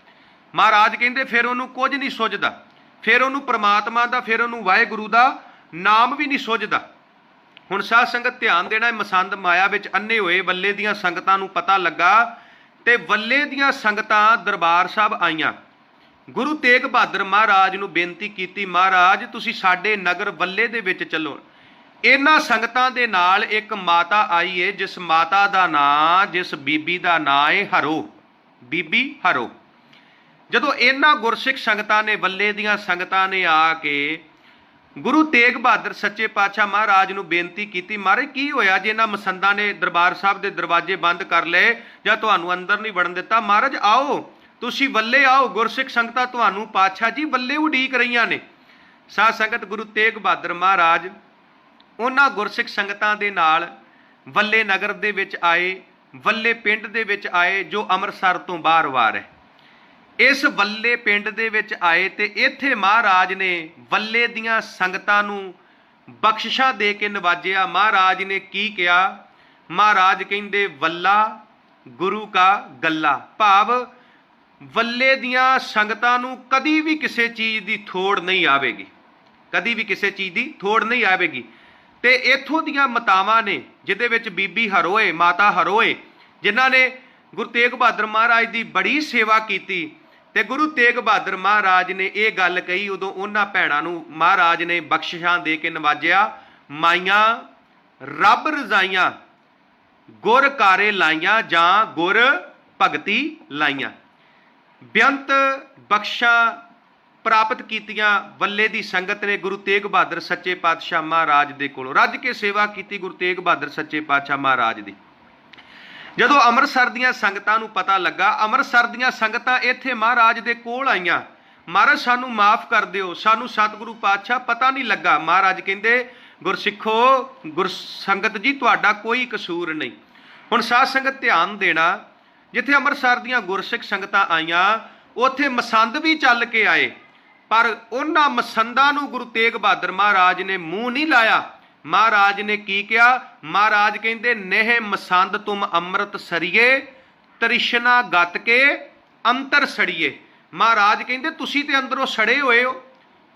ਮਹਾਰਾਜ ਕਹਿੰਦੇ ਫਿਰ ਉਹਨੂੰ ਕੁਝ ਨਹੀਂ ਸੁੱਝਦਾ, फिर उन्होंने परमात्मा का, फिर उन्होंने वाहेगुरु का नाम भी नहीं सुझदा। हुण साध संगत ध्यान देना, मसंद माया विच अन्ने होए वल्ले दियां संगतां नूं पता लगा ते वल्ले दियां संगतां दरबार साहब आईयां। गुरु तेग बहादुर महाराज नूं बेनती कीती, महाराज तुसीं साडे नगर वल्ले दे विच चलो। इन्हां संगतां दे नाल एक माता आई है, जिस माता दा नां, जिस बीबी दा नां है हरो, बीबी हरो। जदों इन्हां गुरसिख संगतां ने, वल्ले दियां संगतां ने आके गुरु तेग बहादुर सच्चे पातशाह महाराज नूं बेनती कीती, महाराज की होया जे इन्हां मसंदां ने दरबार साहब दे दरवाजे बंद कर लए जां तुहानूं अंदर नहीं वड़न दिता? महाराज आओ, तुसीं वल्ले आओ, गुरसिख संगतां तुहानूं पातशाह जी वल्ले उडीक रहीआं ने। साध संगत गुरु तेग बहादुर महाराज उन्हां गुरसिख संगतां दे नाल वल्ले नगर दे विच आए, वल्ले पिंड दे विच आए जो अंम੍ਰਿਤਸਰ तो बाहर वार है। इस वल्ले पिंड दे विच आए ते इत्थे महाराज ने वल्ले दियां संगतां नूं बख्शिशां दे के नवाजिया। महाराज ने की किया? महाराज कहिंदे वल्ला गुरु का गल्ला, भाव वल्ले दियां संगतां नूं कदी भी किसी चीज़ की थोड़ नहीं आवेगी, कदी भी किसी चीज़ की थोड़ नहीं आवेगी। ते इत्थों दियां मातावां ने, जिहदे विच बीबी हरोए, माता हरोए, जिन्हां ने गुरु तेग बहादुर महाराज की बड़ी सेवा की, ते गुरु तेग बहादुर महाराज ने यह गल कही। उदों उन्हां भैणां नूं महाराज ने बख्शिशां दे के नवाजिया। माइयां रब रजाइयां गुर कारे लाइयां जां गुर भगती लाइयां। बेअंत बख्शां प्राप्त कीतियां वल्ले दी संगत ने गुरु तेग बहादुर सच्चे पातशाह महाराज दे कोलों रज के सेवा की गुरु तेग बहादुर सच्चे पातशाह महाराज दी। जदों अंम੍ਰਿਤਸਰ ਦੀਆਂ संगतां नूं पता लगा, अंम੍ਰਿਤਸਰ ਦੀਆਂ संगतां इत्थे महाराज दे कोल आईयां, महाराज सानू माफ़ कर दिओ, सानू सतगुरु पातशाह पता नहीं लगा। महाराज कहिंदे गुरसिखो, गुरसंगत जी तुहाडा कोई कसूर नहीं। हुण साध संगत ध्यान देना, जिथे अंम੍ਰਿਤਸਰ ਦੀਆਂ गुरसिख संगतां आईयां उत्थे मसंद भी चल के आए, पर उन्हां मसंदां नूं गुरु तेग बहादुर महाराज ने मूँह नहीं लाया। महाराज ने की किया? महाराज कहते नेह मसंद तुम अमृत सरिए तरिशना गत के अंतर सड़िए। महाराज कहते तुसी ते अंदरों सड़े हुए हो,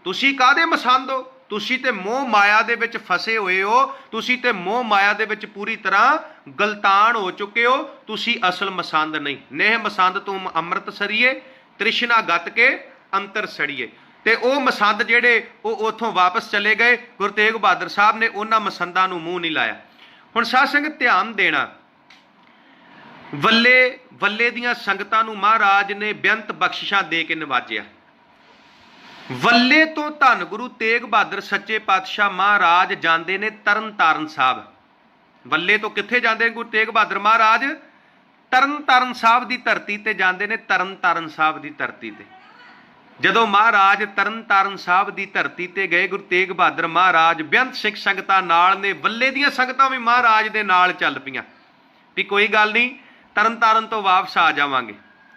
तुसी काहदे मसंद हो, तुसी ते मोह माया दे विच फसे हुए हो, तुसी ते मोह माया दे विच पूरी तरह गलतान हो चुके हो, तुसी असल मसंद नहीं। नेह मसंद तुम अमृत सरिए तरिशना गत के अंतर सड़िए। ते वो मसंद जिहड़े उत्थों वापस चले गए। गुरु तेग बहादुर साहब ने उन्हां मसंदां नूं मूँह नहीं लाया। हुण साध संगत ध्यान देना, वल्ले वल्ले दियां संगतां नूं महाराज ने बेअंत बख्शिशां दे के नवाजिया। वल्ले तो धन गुरु तेग बहादुर सच्चे पातशाह महाराज जांदे ने तरन तारण साहब। वल्ले तो कित्थे जांदे गुरु तेग बहादुर महाराज? तरन तारण साहब की धरती ते जांदे ने, तरन तारण साहब की धरती ते। जदों महाराज तरन तारण साहब की धरती ते गए, गुरु तेग बहादुर महाराज बेअंत सिख संगतां नाल ने, वल्ले दियां संगतां भी महाराज दे नाल चल पईयां भी कोई गल नहीं, तरन तारण तो वापस आ जावांगे।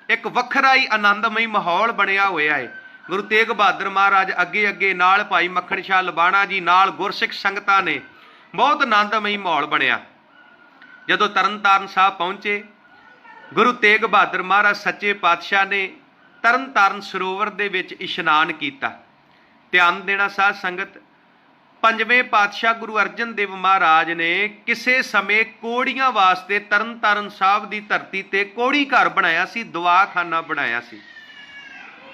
एक वखरा ही आनंदमई माहौल बनिया होया है। गुरु तेग बहादुर महाराज अगे अगे, नाल भाई मक्खण शाह लबाणा जी, नाल गुरसिख संगतां ने, बहुत आनंदमई माहौल बनिया। जदों तरन तारण साहब पहुंचे, गुरु तेग बहादुर महाराज सच्चे पातशाह ने तरन तारण सरोवर दे विच इशनान कीता। ध्यान देना साध संगत, पंजवें पातशाह गुरु अर्जन देव महाराज ने किसे समय कोड़ियां वास्ते तरन तारण साहब की धरती ते कोड़ी घर बनाया सी, दवाखाना बनाया सी।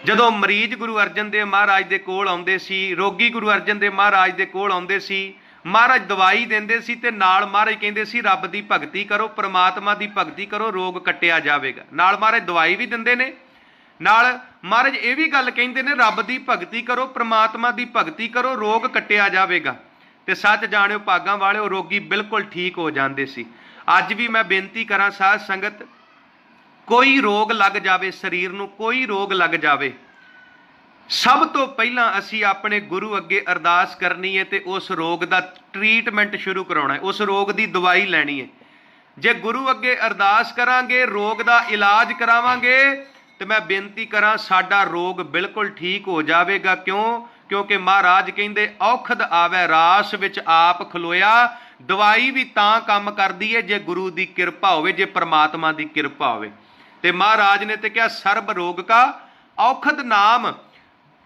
जदों मरीज गुरु अर्जन देव महाराज दे कोल आउंदे सी, रोगी गुरु अर्जन देव महाराज दे कोल आउंदे सी, महाराज दवाई देंदे सी ते नाल महाराज कहिंदे सी रब दी भगती करो, परमात्मा दी भगती करो, रोग कट्टिया जावेगा। नाल महाराज दवाई भी दिंदे ने, नाल महाराज ये भी गल कहिंदे ने रब दी भगती करो, परमात्मा दी भगती करो, रोग कट्टिया जावेगा। ते सच जाणिओ भागां वालिओ, रोगी बिल्कुल ठीक हो जांदे सी। अज भी मैं बेनती करां साध संगत, कोई रोग लग जावे शरीर नूं, कोई रोग लग जावे, सब तो पहलां असीं अपने गुरु अगे अरदास करनी है ते उस रोग दा ट्रीटमेंट शुरू कराउणा है, उस रोग दी दवाई लैनी है। जे गुरु अगे अरदास करांगे, रोग दा इलाज करावांगे, तो मैं बेनती करा साडा रोग बिल्कुल ठीक हो जाएगा। क्यों? क्योंकि महाराज कहिंदे औखद आवे रास विच आप खलोया। दवाई भी तां काम करदी है जे गुरु की किरपा होवे, जे परमात्मा की किरपा होवे। ते महाराज ने तो क्या सर्ब रोग का औखद नाम,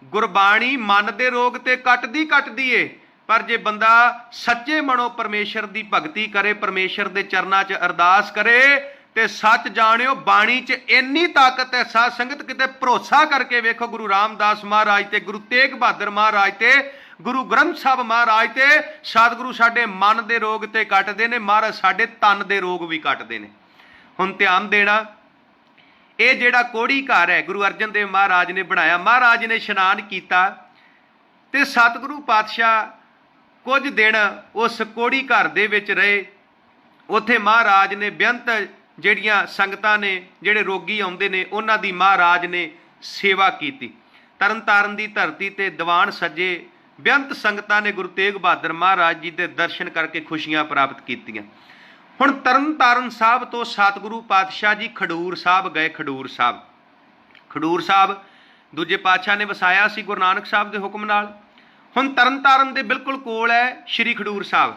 ਗੁਰਬਾਣੀ ਮਨ ਦੇ ਰੋਗ ਤੇ ਕੱਟਦੀ ਏ, ਪਰ ਜੇ ਬੰਦਾ ਸੱਚੇ ਮਨੋਂ ਪਰਮੇਸ਼ਰ ਦੀ ਭਗਤੀ ਕਰੇ, ਪਰਮੇਸ਼ਰ ਦੇ ਚਰਨਾਂ 'ਚ ਅਰਦਾਸ ਕਰੇ, ਤੇ ਸੱਚ ਜਾਣਿਓ ਬਾਣੀ 'ਚ ਇੰਨੀ ਤਾਕਤ ਹੈ। ਸਾਧ ਸੰਗਤ ਕਿਤੇ ਭਰੋਸਾ ਕਰਕੇ ਵੇਖੋ, ਗੁਰੂ ਰਾਮਦਾਸ ਮਹਾਰਾਜ ਤੇ ਗੁਰੂ ਤੇਗ ਬਹਾਦਰ ਮਹਾਰਾਜ ਤੇ ਗੁਰੂ ਗ੍ਰੰਥ ਸਾਹਿਬ ਮਹਾਰਾਜ ਤੇ ਸਤਿਗੁਰੂ ਸਾਡੇ ਮਨ ਦੇ ਰੋਗ ਤੇ ਕੱਟਦੇ ਨੇ, ਮਹਾਰਾਜ ਸਾਡੇ ਤਨ ਦੇ ਰੋਗ ਵੀ ਕੱਟਦੇ ਨੇ। ਹੁਣ ਧਿਆਨ ਦੇਣਾ, ਇਹ ਜਿਹੜਾ ਕੋੜੀ ਘਰ ਹੈ ਗੁਰੂ ਅਰਜਨ ਦੇਵ ਮਹਾਰਾਜ ਨੇ ਬਣਾਇਆ। ਮਹਾਰਾਜ ਨੇ ਇਸ਼ਨਾਨ ਕੀਤਾ ਤੇ ਸਤਿਗੁਰੂ ਪਾਤਸ਼ਾਹ ਕੁਝ ਦਿਨ ਉਸ ਕੋੜੀ ਘਰ ਦੇ ਵਿੱਚ ਰਹੇ। ਉੱਥੇ ਮਹਾਰਾਜ ਨੇ ਬੇਅੰਤ ਜਿਹੜੀਆਂ ਸੰਗਤਾਂ ਨੇ, ਜਿਹੜੇ ਰੋਗੀ ਆਉਂਦੇ ਨੇ, ਉਹਨਾਂ ਦੀ ਮਹਾਰਾਜ ਨੇ ਸੇਵਾ ਕੀਤੀ। ਤਰਨ ਤਾਰਨ ਦੀ ਧਰਤੀ ਤੇ ਦੀਵਾਨ ਸੱਜੇ, ਬੇਅੰਤ ਸੰਗਤਾਂ ਨੇ ਗੁਰੂ ਤੇਗ ਬਹਾਦਰ ਮਹਾਰਾਜ ਜੀ ਦੇ ਦਰਸ਼ਨ ਕਰਕੇ ਖੁਸ਼ੀਆਂ ਪ੍ਰਾਪਤ ਕੀਤੀਆਂ। ਹੁਣ ਤਰਨ ਤਾਰਨ ਸਾਹਿਬ ਤੋਂ ਸਤਿਗੁਰੂ ਪਾਤਸ਼ਾਹ ਜੀ ਖਡੂਰ ਸਾਹਿਬ ਗਏ। ਖਡੂਰ ਸਾਹਿਬ ਦੂਜੇ ਪਾਤਸ਼ਾਹ ਨੇ ਵਸਾਇਆ ਸੀ ਗੁਰੂ ਨਾਨਕ ਸਾਹਿਬ ਦੇ ਹੁਕਮ ਨਾਲ। ਹੁਣ ਤਰਨ ਤਾਰਨ ਦੇ ਬਿਲਕੁਲ ਕੋਲ ਹੈ ਸ਼੍ਰੀ ਖਡੂਰ ਸਾਹਿਬ।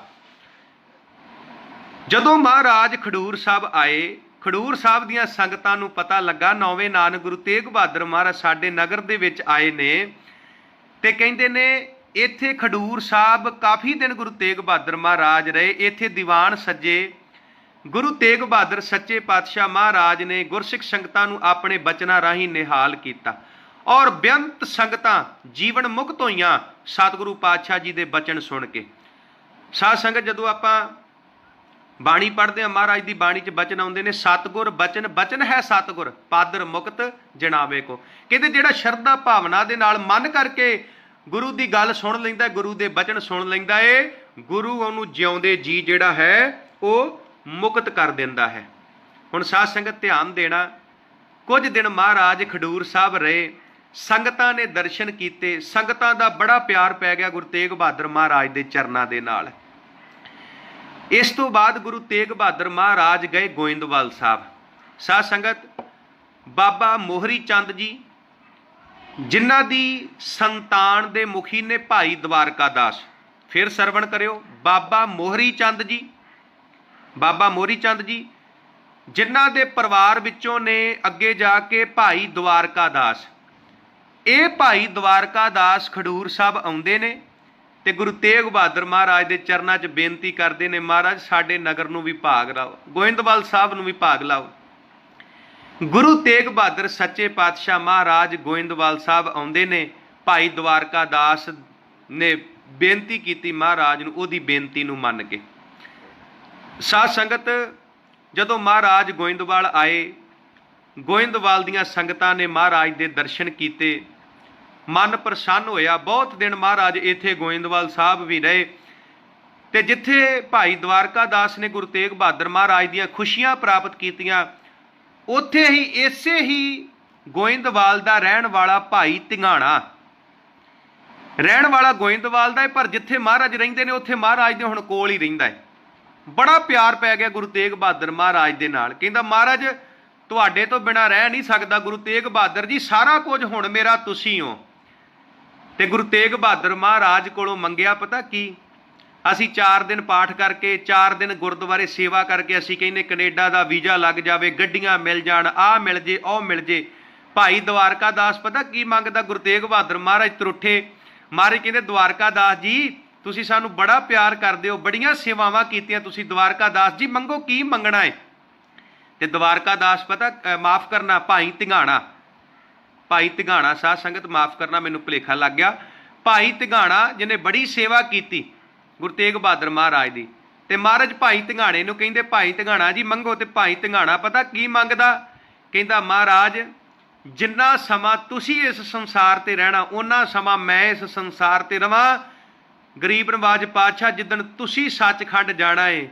ਜਦੋਂ ਮਹਾਰਾਜ ਖਡੂਰ ਸਾਹਿਬ ਆਏ, ਖਡੂਰ ਸਾਹਿਬ ਦੀਆਂ ਸੰਗਤਾਂ ਨੂੰ ਪਤਾ ਲੱਗਾ ਨੌਵੇਂ ਨਾਨਕ ਗੁਰੂ ਤੇਗ ਬਹਾਦਰ ਮਹਾਰਾਜ ਸਾਡੇ ਨਗਰ ਦੇ ਵਿੱਚ ਆਏ ਨੇ, ਤੇ ਕਹਿੰਦੇ ਨੇ ਇੱਥੇ ਖਡੂਰ ਸਾਹਿਬ ਕਾਫੀ ਦਿਨ ਗੁਰੂ ਤੇਗ ਬਹਾਦਰ ਮਹਾਰਾਜ ਰਹੇ। ਇੱਥੇ ਦੀਵਾਨ ਸੱਜੇ। ਗੁਰੂ ਤੇਗ ਬਹਾਦਰ ਸੱਚੇ ਪਾਤਸ਼ਾਹ ਮਹਾਰਾਜ ਨੇ ਗੁਰਸਿੱਖ ਸੰਗਤਾਂ ਨੂੰ ਆਪਣੇ ਬਚਨਾਂ ਰਾਹੀਂ ਨਿਹਾਲ ਕੀਤਾ, ਔਰ ਬੇਅੰਤ ਸੰਗਤਾਂ ਜੀਵਨ ਮੁਕਤ ਹੋਈਆਂ ਸਤਿਗੁਰੂ ਪਾਤਸ਼ਾਹ ਜੀ ਦੇ ਬਚਨ ਸੁਣ ਕੇ। ਸਾਧ ਸੰਗਤ, ਜਦੋਂ ਆਪਾਂ ਬਾਣੀ ਪੜ੍ਹਦੇ ਹਾਂ, ਮਹਾਰਾਜ ਦੀ ਬਾਣੀ 'ਚ ਬਚਨ ਆਉਂਦੇ ਨੇ, ਸਤਿਗੁਰ ਬਚਨ, ਬਚਨ ਹੈ ਸਤਿਗੁਰ, ਪਾਦਰ ਮੁਕਤ ਜਣਾਵੇ ਕੋ। ਕਹਿੰਦੇ ਜਿਹੜਾ ਸ਼ਰਧਾ ਭਾਵਨਾ ਦੇ ਨਾਲ ਮਨ ਕਰਕੇ ਗੁਰੂ ਦੀ ਗੱਲ ਸੁਣ ਲੈਂਦਾ, ਗੁਰੂ ਦੇ ਬਚਨ ਸੁਣ ਲੈਂਦਾ ਏ, ਗੁਰੂ ਉਹਨੂੰ ਜਿਉਂਦੇ ਜੀ ਜਿਹੜਾ ਹੈ ਉਹ ਮੁਕਤ ਕਰ ਦਿੰਦਾ ਹੈ। ਹੁਣ ਸਾਧ ਸੰਗਤ ਧਿਆਨ ਦੇਣਾ, ਕੁਝ ਦਿਨ ਮਹਾਰਾਜ ਖਡੂਰ ਸਾਹਿਬ ਰਹੇ, ਸੰਗਤਾਂ ਨੇ ਦਰਸ਼ਨ ਕੀਤੇ, ਸੰਗਤਾਂ ਦਾ ਬੜਾ ਪਿਆਰ ਪੈ ਗਿਆ ਗੁਰੂ ਤੇਗ ਬਹਾਦਰ ਮਹਾਰਾਜ ਦੇ ਚਰਨਾਂ ਦੇ ਨਾਲ। ਇਸ ਤੋਂ ਬਾਅਦ ਗੁਰੂ ਤੇਗ ਬਹਾਦਰ ਮਹਾਰਾਜ ਗਏ ਗੋਇੰਦਵਾਲ ਸਾਹਿਬ। ਸਾਧ ਸੰਗਤ, ਬਾਬਾ ਮੋਹਰੀ ਚੰਦ ਜੀ, ਜਿਨ੍ਹਾਂ ਦੀ ਸੰਤਾਨ ਦੇ ਮੁਖੀ ਨੇ ਭਾਈ ਦਵਾਰਕਾ ਦਾਸ। ਫਿਰ ਸਰਵਣ ਕਰਿਓ, ਬਾਬਾ ਮੋਹਰੀ ਚੰਦ ਜੀ, ਬਾਬਾ ਮੋਹਰੀ ਚੰਦ ਜੀ, ਜਿਨ੍ਹਾਂ ਦੇ ਪਰਿਵਾਰ ਵਿੱਚੋਂ ਨੇ ਅੱਗੇ ਜਾ ਕੇ ਭਾਈ ਦਵਾਰਕਾ ਦਾਸ। ਇਹ ਭਾਈ ਦਵਾਰਕਾ ਦਾਸ ਖਡੂਰ ਸਾਹਿਬ ਆਉਂਦੇ ਨੇ ਤੇ ਗੁਰੂ ਤੇਗ ਬਹਾਦਰ ਮਹਾਰਾਜ ਦੇ ਚਰਨਾਂ 'ਚ ਬੇਨਤੀ ਕਰਦੇ ਨੇ, ਮਹਾਰਾਜ ਸਾਡੇ ਨਗਰ ਨੂੰ ਵੀ ਭਾਗ ਲਾਓ, ਗੋਇੰਦਵਾਲ ਸਾਹਿਬ ਨੂੰ ਵੀ ਭਾਗ ਲਾਓ। ਗੁਰੂ ਤੇਗ ਬਹਾਦਰ ਸੱਚੇ ਪਾਤਸ਼ਾਹ ਮਹਾਰਾਜ ਗੋਇੰਦਵਾਲ ਸਾਹਿਬ ਆਉਂਦੇ ਨੇ। ਭਾਈ ਦਵਾਰਕਾ ਦਾਸ ਨੇ ਬੇਨਤੀ ਕੀਤੀ ਮਹਾਰਾਜ ਨੂੰ, ਉਹਦੀ ਬੇਨਤੀ ਨੂੰ ਮੰਨ ਕੇ। ਸਾਧ ਸੰਗਤ, ਜਦੋਂ ਮਹਾਰਾਜ ਗੋਇੰਦਵਾਲ ਆਏ, ਗੋਇੰਦਵਾਲ ਦੀਆਂ ਸੰਗਤਾਂ ਨੇ ਮਹਾਰਾਜ ਦੇ ਦਰਸ਼ਨ ਕੀਤੇ, ਮਨ ਪ੍ਰਸੰਨ ਹੋਇਆ। ਬਹੁਤ ਦਿਨ ਮਹਾਰਾਜ ਇੱਥੇ ਗੋਇੰਦਵਾਲ ਸਾਹਿਬ ਵੀ ਰਹੇ, ਤੇ ਜਿੱਥੇ ਭਾਈ ਦਵਾਰਕਾ ਦਾਸ ਨੇ ਗੁਰੂ ਤੇਗ ਬਹਾਦਰ ਮਹਾਰਾਜ ਦੀਆਂ ਖੁਸ਼ੀਆਂ ਪ੍ਰਾਪਤ ਕੀਤੀਆਂ, ਉੱਥੇ ਹੀ ਇਸੇ ਹੀ ਗੋਇੰਦਵਾਲ ਦਾ ਰਹਿਣ ਵਾਲਾ ਭਾਈ ਧਿੰਗਾਣਾ, ਰਹਿਣ ਵਾਲਾ ਗੋਇੰਦਵਾਲ ਦਾ ਹੈ, ਪਰ ਜਿੱਥੇ ਮਹਾਰਾਜ ਰਹਿੰਦੇ ਨੇ ਉੱਥੇ ਮਹਾਰਾਜ ਦੇ ਹੁਣ ਕੋਲ ਹੀ ਰਹਿੰਦਾ ਹੈ। ਬੜਾ ਪਿਆਰ ਪੈ ਗਿਆ ਗੁਰੂ ਤੇਗ ਬਹਾਦਰ ਮਹਾਰਾਜ ਦੇ ਨਾਲ। ਕਹਿੰਦਾ ਮਹਾਰਾਜ ਤੁਹਾਡੇ ਤੋਂ ਬਿਨਾਂ ਰਹਿ ਨਹੀਂ ਸਕਦਾ, ਗੁਰੂ ਤੇਗ ਬਹਾਦਰ ਜੀ ਸਾਰਾ ਕੁਝ ਹੁਣ ਮੇਰਾ ਤੁਸੀਂ ਹੋ। ਤੇ ਗੁਰੂ ਤੇਗ ਬਹਾਦਰ ਮਹਾਰਾਜ ਕੋਲੋਂ ਮੰਗਿਆ ਪਤਾ ਕੀ? ਅਸੀਂ 4 ਦਿਨ ਪਾਠ ਕਰਕੇ, 4 ਦਿਨ ਗੁਰਦੁਆਰੇ ਸੇਵਾ ਕਰਕੇ, ਅਸੀਂ ਕਹਿੰਦੇ ਕੈਨੇਡਾ ਦਾ ਵੀਜ਼ਾ ਲੱਗ ਜਾਵੇ, ਗੱਡੀਆਂ ਮਿਲ ਜਾਣ, ਆਹ ਮਿਲ ਜੇ, ਉਹ ਮਿਲ ਜੇ। ਭਾਈ ਦਵਾਰਕਾ ਦਾਸ ਪਤਾ ਕੀ ਮੰਗਦਾ? ਗੁਰੂ ਤੇਗ ਬਹਾਦਰ ਮਹਾਰਾਜ ਤਰੁੱਠੇ। ਮਹਾਰਾਜ ਕਹਿੰਦੇ ਦਵਾਰਕਾ ਦਾਸ ਜੀ ਤੁਸੀਂ ਸਾਨੂੰ ਬੜਾ ਪਿਆਰ ਕਰਦੇ ਹੋ, ਬੜੀਆਂ ਸੇਵਾਵਾਂ ਕੀਤੀਆਂ ਤੁਸੀਂ, ਦਵਾਰਕਾ ਦਾਸ ਜੀ ਮੰਗੋ, ਕੀ ਮੰਗਣਾ ਹੈ? ਤੇ ਦਵਾਰਕਾ ਦਾਸ ਪਤਾ, ਮਾਫ ਕਰਨਾ, ਭਾਈ ਧਿੰਗਾਣਾ, ਭਾਈ ਧਿੰਗਾਣਾ, ਸਾਧ ਸੰਗਤ ਮਾਫ ਕਰਨਾ ਮੈਨੂੰ ਭੁਲੇਖਾ ਲੱਗ ਗਿਆ। ਭਾਈ ਧਿੰਗਾਣਾ ਜਿਹਨੇ ਬੜੀ ਸੇਵਾ ਕੀਤੀ ਗੁਰੂ ਤੇਗ ਬਹਾਦਰ ਮਹਾਰਾਜ ਦੀ, ਤੇ ਮਹਾਰਾਜ ਭਾਈ ਧਿੰਗਾਣੇ ਨੂੰ ਕਹਿੰਦੇ ਭਾਈ ਧਿੰਗਾਣਾ ਜੀ ਮੰਗੋ। ਤੇ ਭਾਈ ਧਿੰਗਾਣਾ ਪਤਾ ਕੀ ਮੰਗਦਾ? ਕਹਿੰਦਾ ਮਹਾਰਾਜ ਜਿੰਨਾ ਸਮਾਂ ਤੁਸੀਂ ਇਸ ਸੰਸਾਰ ਤੇ ਰਹਿਣਾ, ਉਹਨਾਂ ਸਮਾਂ ਮੈਂ ਇਸ ਸੰਸਾਰ ਤੇ ਰਵਾਂ। ਗਰੀਬ ਨਵਾਜ ਪਾਤਸ਼ਾਹ ਜਿੱਦਣ ਤੁਸੀਂ ਸੱਚਖੰਡ ਜਾਣਾ ਏ,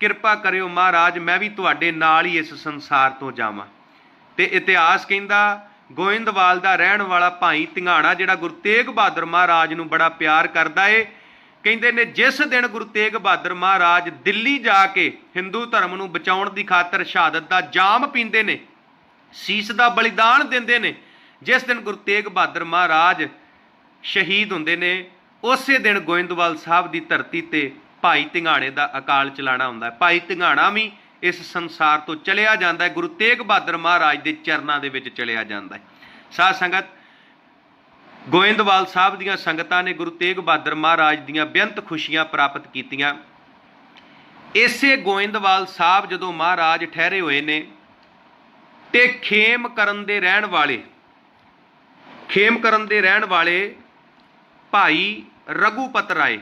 ਕਿਰਪਾ ਕਰਿਓ ਮਹਾਰਾਜ ਮੈਂ ਵੀ ਤੁਹਾਡੇ ਨਾਲ ਹੀ ਇਸ ਸੰਸਾਰ ਤੋਂ ਜਾਵਾਂ। ਤੇ ਇਤਿਹਾਸ ਕਹਿੰਦਾ ਗੋਇੰਦਵਾਲ ਦਾ ਰਹਿਣ ਵਾਲਾ ਭਾਈ ਧਿੰਗਾਣਾ, ਜਿਹੜਾ ਗੁਰੂ ਤੇਗ ਬਹਾਦਰ ਮਹਾਰਾਜ ਨੂੰ ਬੜਾ ਪਿਆਰ ਕਰਦਾ ਏ, ਕਹਿੰਦੇ ਨੇ ਜਿਸ ਦਿਨ ਗੁਰੂ ਤੇਗ ਬਹਾਦਰ ਮਹਾਰਾਜ ਦਿੱਲੀ ਜਾ ਕੇ ਹਿੰਦੂ ਧਰਮ ਨੂੰ ਬਚਾਉਣ ਦੀ ਖਾਤਰ ਸ਼ਹਾਦਤ ਦਾ ਜਾਮ ਪੀਂਦੇ ਨੇ, ਸੀਸ ਦਾ ਬਲੀਦਾਨ ਦਿੰਦੇ ਨੇ, ਜਿਸ ਦਿਨ ਗੁਰੂ ਤੇਗ ਬਹਾਦਰ ਮਹਾਰਾਜ ਸ਼ਹੀਦ ਹੁੰਦੇ ਨੇ, ਉਸੇ ਦਿਨ ਗੋਇੰਦਵਾਲ ਸਾਹਿਬ ਦੀ ਧਰਤੀ ਤੇ ਭਾਈ ਧਿੰਗਾਣੇ ਦਾ ਅਕਾਲ ਚਲਾਣਾ ਹੁੰਦਾ ਹੈ। ਭਾਈ ਧਿੰਗਾਣਾ ਵੀ ਇਸ ਸੰਸਾਰ ਤੋਂ ਚਲਿਆ ਜਾਂਦਾ ਹੈ, ਗੁਰੂ ਤੇਗ ਬਹਾਦਰ ਮਹਾਰਾਜ ਦੇ ਚਰਨਾਂ ਦੇ ਵਿੱਚ ਚਲਿਆ ਜਾਂਦਾ ਹੈ। ਸਾਧ ਸੰਗਤ, ਗੋਇੰਦਵਾਲ ਸਾਹਿਬ ਦੀਆਂ ਸੰਗਤਾਂ ਨੇ ਗੁਰੂ ਤੇਗ ਬਹਾਦਰ ਮਹਾਰਾਜ ਦੀਆਂ ਬੇਅੰਤ ਖੁਸ਼ੀਆਂ ਪ੍ਰਾਪਤ ਕੀਤੀਆਂ। ਇਸੇ ਗੋਇੰਦਵਾਲ ਸਾਹਿਬ ਜਦੋਂ ਮਹਾਰਾਜ ਠਹਿਰੇ ਹੋਏ ਨੇ ਤੇ ਖੇਮ ਕਰਨ ਦੇ ਰਹਿਣ ਵਾਲੇ ਭਾਈ ਰਘੂਪਤ ਰਾਏ,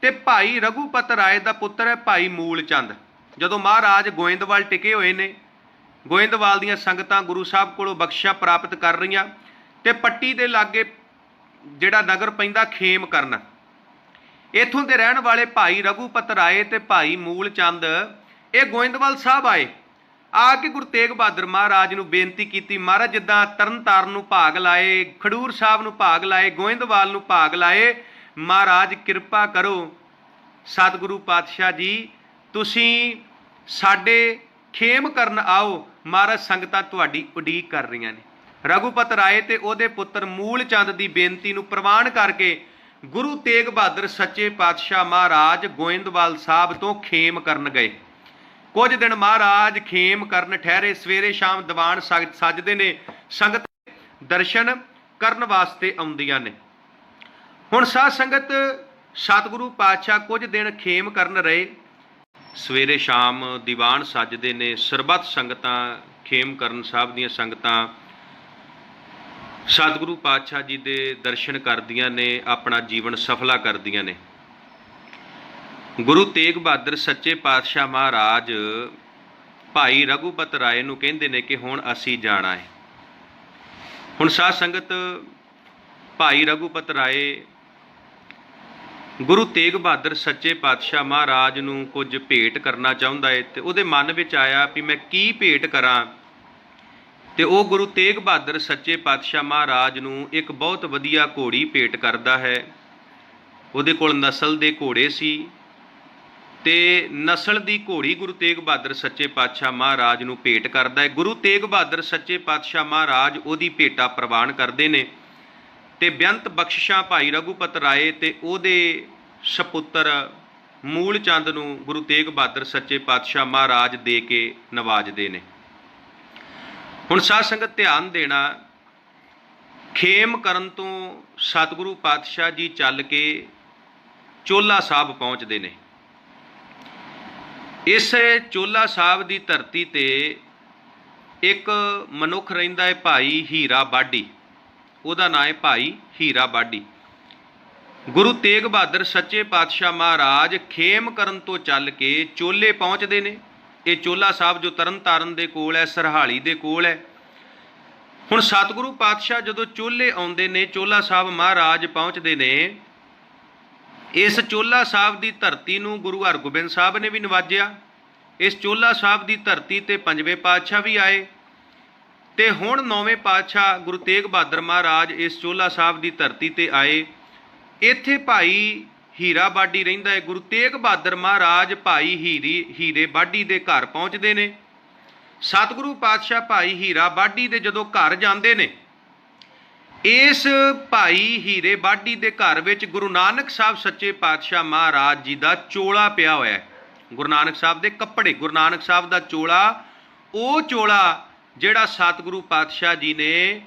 ਤੇ ਭਾਈ ਰਘੂਪਤ ਰਾਏ ਦਾ ਪੁੱਤਰ ਹੈ ਭਾਈ ਮੂਲ ਚੰਦ। ਜਦੋਂ ਮਹਾਰਾਜ ਗੋਇੰਦਵਾਲ ਟਿਕੇ ਹੋਏ ਨੇ, ਗੋਇੰਦਵਾਲ ਦੀਆਂ ਸੰਗਤਾਂ ਗੁਰੂ ਸਾਹਿਬ ਕੋਲੋਂ ਬਖਸ਼ਿਸ਼ਾਂ ਪ੍ਰਾਪਤ ਕਰ ਰਹੀਆਂ, ਤੇ ਪੱਟੀ ਦੇ ਲਾਗੇ ਜਿਹੜਾ ਨਗਰ ਪੈਂਦਾ ਖੇਮ ਕਰਨ, ਇੱਥੋਂ ਦੇ ਰਹਿਣ ਵਾਲੇ ਭਾਈ ਰਘੂਪਤ ਰਾਏ ਤੇ ਭਾਈ ਮੂਲ ਚੰਦ ਇਹ ਗੋਇੰਦਵਾਲ ਸਾਹਿਬ ਆਏ। ਆ ਕੇ ਗੁਰੂ ਤੇਗ ਬਹਾਦਰ ਮਹਾਰਾਜ ਨੂੰ ਬੇਨਤੀ ਕੀਤੀ, ਮਹਾਰਾਜ ਜਿੱਦਾਂ ਤਰਨ ਤਾਰਨ ਨੂੰ ਭਾਗ ਲਾਏ, ਖਡੂਰ ਸਾਹਿਬ ਨੂੰ ਭਾਗ ਲਾਏ, ਗੋਇੰਦਵਾਲ ਨੂੰ ਭਾਗ ਲਾਏ, ਮਹਾਰਾਜ ਕਿਰਪਾ ਕਰੋ ਸਤਿਗੁਰੂ ਪਾਤਸ਼ਾਹ ਜੀ, ਤੁਸੀਂ ਸਾਡੇ ਖੇਮ ਕਰਨ ਆਓ, ਮਹਾਰਾਜ ਸੰਗਤਾਂ ਤੁਹਾਡੀ ਉਡੀਕ ਕਰ ਰਹੀਆਂ ਨੇ। ਰਘੂਪਤ ਰਾਏ ਤੇ ਉਹਦੇ ਪੁੱਤਰ ਮੂਲ ਚੰਦ ਦੀ ਬੇਨਤੀ ਨੂੰ ਪ੍ਰਵਾਨ ਕਰਕੇ ਗੁਰੂ ਤੇਗ ਬਹਾਦਰ ਸੱਚੇ ਪਾਤਸ਼ਾਹ ਮਹਾਰਾਜ ਗੋਇੰਦਵਾਲ ਸਾਹਿਬ ਤੋਂ ਖੇਮ ਕਰਨ ਗਏ। ਕੁਝ ਦਿਨ ਮਹਾਰਾਜ ਖੇਮ ਕਰਨ ਠਹਿਰੇ। ਸਵੇਰੇ ਸ਼ਾਮ ਦੀਵਾਨ ਸੱਜਦੇ ਨੇ, ਸੰਗਤ ਦਰਸ਼ਨ ਕਰਨ ਵਾਸਤੇ ਆਉਂਦੀਆਂ ਨੇ। ਹੁਣ ਸਾਧ ਸੰਗਤ ਸਤਿਗੁਰੂ ਪਾਤਸ਼ਾਹ ਕੁਝ ਦਿਨ ਖੇਮ ਕਰਨ ਰਹੇ। ਸਵੇਰੇ ਸ਼ਾਮ ਦੀਵਾਨ ਸੱਜਦੇ ਨੇ, ਸਰਬੱਤ ਸੰਗਤਾਂ ਖੇਮ ਕਰਨ ਸਾਹਿਬ ਦੀਆਂ ਸੰਗਤਾਂ ਸਤਿਗੁਰੂ ਪਾਤਸ਼ਾਹ ਜੀ ਦੇ ਦਰਸ਼ਨ ਕਰਦੀਆਂ ਨੇ, ਆਪਣਾ ਜੀਵਨ ਸਫਲਾ ਕਰਦੀਆਂ ਨੇ। ਗੁਰੂ ਤੇਗ ਬਹਾਦਰ ਸੱਚੇ ਪਾਤਸ਼ਾਹ ਮਹਾਰਾਜ ਭਾਈ ਰਘੂਪਤ ਰਾਏ ਨੂੰ ਕਹਿੰਦੇ ਨੇ ਕਿ ਹੁਣ ਅਸੀਂ ਜਾਣਾ ਹੈ। ਹੁਣ ਸਾਧ ਸੰਗਤ ਭਾਈ ਰਘੂਪਤ ਰਾਏ ਗੁਰੂ ਤੇਗ ਬਹਾਦਰ ਸੱਚੇ ਪਾਤਸ਼ਾਹ ਮਹਾਰਾਜ ਨੂੰ ਕੁਝ ਭੇਟ ਕਰਨਾ ਚਾਹੁੰਦਾ ਹੈ, ਤੇ ਉਹਦੇ ਮਨ ਵਿੱਚ ਆਇਆ ਵੀ ਮੈਂ ਕੀ ਭੇਟ ਕਰਾਂ। ਤੇ ਉਹ ਗੁਰੂ ਤੇਗ ਬਹਾਦਰ ਸੱਚੇ ਪਾਤਸ਼ਾਹ ਮਹਾਰਾਜ ਨੂੰ ਇੱਕ ਬਹੁਤ ਵਧੀਆ ਘੋੜੀ ਭੇਟ ਕਰਦਾ ਹੈ। ਉਹਦੇ ਕੋਲ ਨਸਲ ਦੇ ਘੋੜੇ ਸੀ, ਤੇ ਨਸਲ ਦੀ ਘੋੜੀ ਗੁਰੂ ਤੇਗ ਬਹਾਦਰ ਸੱਚੇ ਪਾਤਸ਼ਾਹ ਮਹਾਰਾਜ ਨੂੰ ਭੇਟ ਕਰਦਾ ਹੈ। ਗੁਰੂ ਤੇਗ ਬਹਾਦਰ ਸੱਚੇ ਪਾਤਸ਼ਾਹ ਮਹਾਰਾਜ ਉਹਦੀ ਭੇਟਾ ਪ੍ਰਵਾਨ ਕਰਦੇ ਨੇ, ਤੇ ਬੇਅੰਤ ਬਖਸ਼ਿਸ਼ਾਂ ਭਾਈ ਰਘੂਪਤ ਰਾਏ ਤੇ ਉਹਦੇ ਸਪੁੱਤਰ ਮੂਲ ਚੰਦ ਨੂੰ ਗੁਰੂ ਤੇਗ ਬਹਾਦਰ ਸੱਚੇ ਪਾਤਸ਼ਾਹ ਮਹਾਰਾਜ ਦੇ ਕੇ ਨਵਾਜਦੇ ਨੇ। ਹੁਣ ਸਾਧ ਸੰਗਤ ਧਿਆਨ ਦੇਣਾ, ਖੇਮ ਕਰਨ ਤੋਂ ਸਤਿਗੁਰੂ ਪਾਤਸ਼ਾਹ ਜੀ ਚੱਲ ਕੇ ਚੋਲਾ ਸਾਹਿਬ ਪਹੁੰਚਦੇ ਨੇ। ਇਸ ਚੋਲਾ ਸਾਹਿਬ ਦੀ ਧਰਤੀ ਤੇ ਇੱਕ ਮਨੁੱਖ ਰਹਿੰਦਾ ਹੈ ਭਾਈ ਹੀਰਾ ਬਾਢੀ, ਉਹਦਾ ਨਾਂ ਹੈ ਭਾਈ ਹੀਰਾ ਬਾਢੀ। ਗੁਰੂ ਤੇਗ ਬਹਾਦਰ ਸੱਚੇ ਪਾਤਸ਼ਾਹ ਮਹਾਰਾਜ ਖੇਮ ਕਰਨ ਤੋਂ ਚੱਲ ਕੇ ਚੋਲੇ ਪਹੁੰਚਦੇ ਨੇ। ਇਹ ਚੋਲਾ ਸਾਹਿਬ ਜੋ ਤਰਨ ਤਾਰਨ ਦੇ ਕੋਲ ਹੈ, ਸਰਹਾਲੀ ਦੇ ਕੋਲ ਹੈ। ਹੁਣ ਸਤਿਗੁਰੂ ਪਾਤਸ਼ਾਹ ਜਦੋਂ ਚੋਲੇ ਆਉਂਦੇ ਨੇ, ਚੋਲਾ ਸਾਹਿਬ ਮਹਾਰਾਜ ਪਹੁੰਚਦੇ ਨੇ, ਇਸ ਚੋਲਾ ਸਾਹਿਬ ਦੀ ਧਰਤੀ ਨੂੰ ਗੁਰੂ ਹਰਗੋਬਿੰਦ ਸਾਹਿਬ ਨੇ ਵੀ ਨਵਾਜਿਆ। ਇਸ ਚੋਲਾ ਸਾਹਿਬ ਦੀ ਧਰਤੀ ਤੇ ਪੰਜਵੇਂ ਪਾਤਸ਼ਾਹ ਵੀ ਆਏ, ਤੇ ਹੁਣ ਨੌਵੇਂ ਪਾਤਸ਼ਾਹ ਗੁਰੂ ਤੇਗ ਬਹਾਦਰ ਮਹਾਰਾਜ ਇਸ ਚੋਲਾ ਸਾਹਿਬ ਦੀ ਧਰਤੀ ਤੇ ਆਏ। ਇੱਥੇ ਭਾਈ ਹੀਰਾ ਬਾਢੀ ਰਹਿੰਦਾ ਹੈ। ਗੁਰੂ ਤੇਗ ਬਹਾਦਰ ਮਹਾਰਾਜ ਭਾਈ ਹੀਰੇ ਬਾਢੀ ਦੇ ਘਰ ਪਹੁੰਚਦੇ ਨੇ। ਸਤਿਗੁਰੂ ਪਾਤਸ਼ਾਹ ਭਾਈ ਹੀਰਾ ਬਾਢੀ ਦੇ ਜਦੋਂ ਘਰ ਜਾਂਦੇ ਨੇ, ਇਸ ਭਾਈ ਹੀਰੇ ਬਾਢੀ ਦੇ ਘਰ ਵਿੱਚ ਗੁਰੂ ਨਾਨਕ ਸਾਹਿਬ ਸੱਚੇ ਪਾਤਸ਼ਾਹ ਮਹਾਰਾਜ ਜੀ ਦਾ ਚੋਲਾ ਪਿਆ ਹੋਇਆ ਹੈ। ਗੁਰੂ ਨਾਨਕ ਸਾਹਿਬ ਦੇ ਕੱਪੜੇ, ਗੁਰੂ ਨਾਨਕ ਸਾਹਿਬ ਦਾ ਚੋਲਾ, ਉਹ ਚੋਲਾ ਜਿਹੜਾ ਸਤਿਗੁਰੂ ਪਾਤਸ਼ਾਹ ਜੀ ਨੇ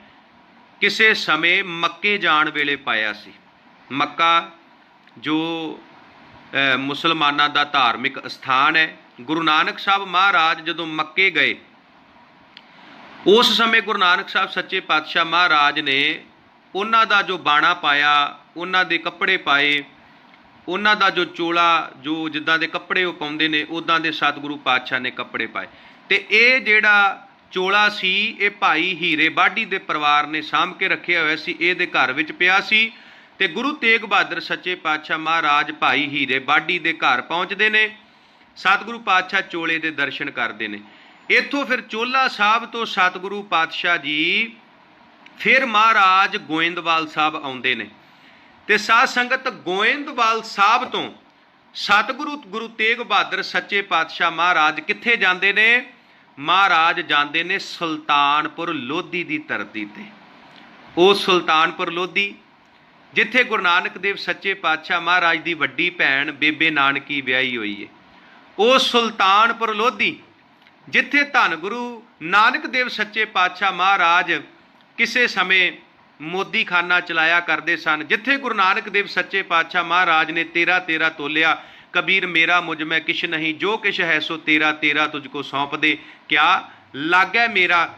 ਕਿਸੇ ਸਮੇਂ ਮੱਕੇ ਜਾਣ ਵੇਲੇ ਪਾਇਆ ਸੀ। ਮੱਕਾ ਜੋ ਮੁਸਲਮਾਨਾਂ ਦਾ ਧਾਰਮਿਕ ਸਥਾਨ ਹੈ। ਗੁਰੂ ਨਾਨਕ ਸਾਹਿਬ ਮਹਾਰਾਜ ਜਦੋਂ ਮੱਕੇ ਗਏ, ਉਸ ਸਮੇਂ ਗੁਰੂ ਨਾਨਕ ਸਾਹਿਬ ਸੱਚੇ ਪਾਤਸ਼ਾਹ ਮਹਾਰਾਜ ਨੇ ਉਹਨਾਂ ਦਾ ਜੋ ਬਾਣਾ ਪਾਇਆ, ਉਹਨਾਂ ਦੇ ਕੱਪੜੇ ਪਾਏ, ਉਹਨਾਂ ਦਾ ਜੋ ਚੋਲਾ, ਜੋ ਜਿੱਦਾਂ ਦੇ ਕੱਪੜੇ ਉਹ ਪਾਉਂਦੇ ਨੇ ਉੱਦਾਂ ਦੇ ਸਤਿਗੁਰੂ ਪਾਤਸ਼ਾਹ ਨੇ ਕੱਪੜੇ ਪਾਏ। ਤੇ ਇਹ ਜਿਹੜਾ ਚੋਲਾ ਸੀ, ਇਹ ਭਾਈ ਹੀਰੇ ਬਾਢੀ ਦੇ ਪਰਿਵਾਰ ਨੇ ਸਾਂਭ ਕੇ ਰੱਖਿਆ ਹੋਇਆ ਸੀ, ਇਹਦੇ ਘਰ ਵਿੱਚ ਪਿਆ ਸੀ। ਤੇ ਗੁਰੂ ਤੇਗ ਬਹਾਦਰ ਸੱਚੇ ਪਾਤਸ਼ਾਹ ਮਹਾਰਾਜ ਭਾਈ ਹੀਰੇ ਬਾਢੀ ਦੇ ਘਰ ਪਹੁੰਚਦੇ ਨੇ। ਸਤਿਗੁਰੂ ਪਾਤਸ਼ਾਹ ਚੋਲੇ ਦੇ ਦਰਸ਼ਨ ਕਰਦੇ ਨੇ। ਇੱਥੋਂ ਫਿਰ ਚੋਲਾ ਸਾਹਿਬ ਤੋਂ ਸਤਿਗੁਰੂ ਪਾਤਸ਼ਾਹ ਜੀ ਫਿਰ ਮਹਾਰਾਜ ਗੋਇੰਦਵਾਲ ਸਾਹਿਬ ਆਉਂਦੇ ਨੇ। ਤੇ ਸਾਧ ਸੰਗਤ ਗੋਇੰਦਵਾਲ ਸਾਹਿਬ ਤੋਂ ਸਤਿਗੁਰੂ ਗੁਰੂ ਤੇਗ ਬਹਾਦਰ ਸੱਚੇ ਪਾਤਸ਼ਾਹ ਮਹਾਰਾਜ ਕਿੱਥੇ ਜਾਂਦੇ ਨੇ? ਮਹਾਰਾਜ ਜਾਂਦੇ ਨੇ ਸੁਲਤਾਨਪੁਰ ਲੋਧੀ ਦੀ ਧਰਤੀ ਤੇ। ਉਹ ਸੁਲਤਾਨਪੁਰ ਲੋਧੀ ਜਿੱਥੇ ਗੁਰੂ ਨਾਨਕ ਦੇਵ ਸੱਚੇ ਪਾਤਸ਼ਾਹ ਮਹਾਰਾਜ ਦੀ ਵੱਡੀ ਭੈਣ ਬੇਬੇ ਨਾਨਕੀ ਵਿਆਹੀ ਹੋਈ ਹੈ। ਉਹ ਸੁਲਤਾਨਪੁਰ ਲੋਧੀ ਜਿੱਥੇ ਧੰਨ ਗੁਰੂ ਨਾਨਕ ਦੇਵ ਸੱਚੇ ਪਾਤਸ਼ਾਹ ਮਹਾਰਾਜ ਕਿਸੇ ਸਮੇਂ ਮੋਦੀ ਖਾਨਾ ਚਲਾਇਆ ਕਰਦੇ ਸਨ। ਜਿੱਥੇ ਗੁਰੂ ਨਾਨਕ ਦੇਵ ਸੱਚੇ ਪਾਤਸ਼ਾਹ ਮਹਾਰਾਜ ਨੇ 13 13 ਤੋਲਿਆ, ਕਬੀਰ ਮੇਰਾ ਮੁਝ ਮੈਂ ਕਿਛ ਨਹੀਂ, ਜੋ ਕਿਛ ਹੈ ਸੋ ਤੇਰਾ, ਤੇਰਾ ਤੁਝ ਕੋ ਸੌਂਪ ਦੇ, ਕਿਆ ਲਾਗੈ ਮੇਰਾ।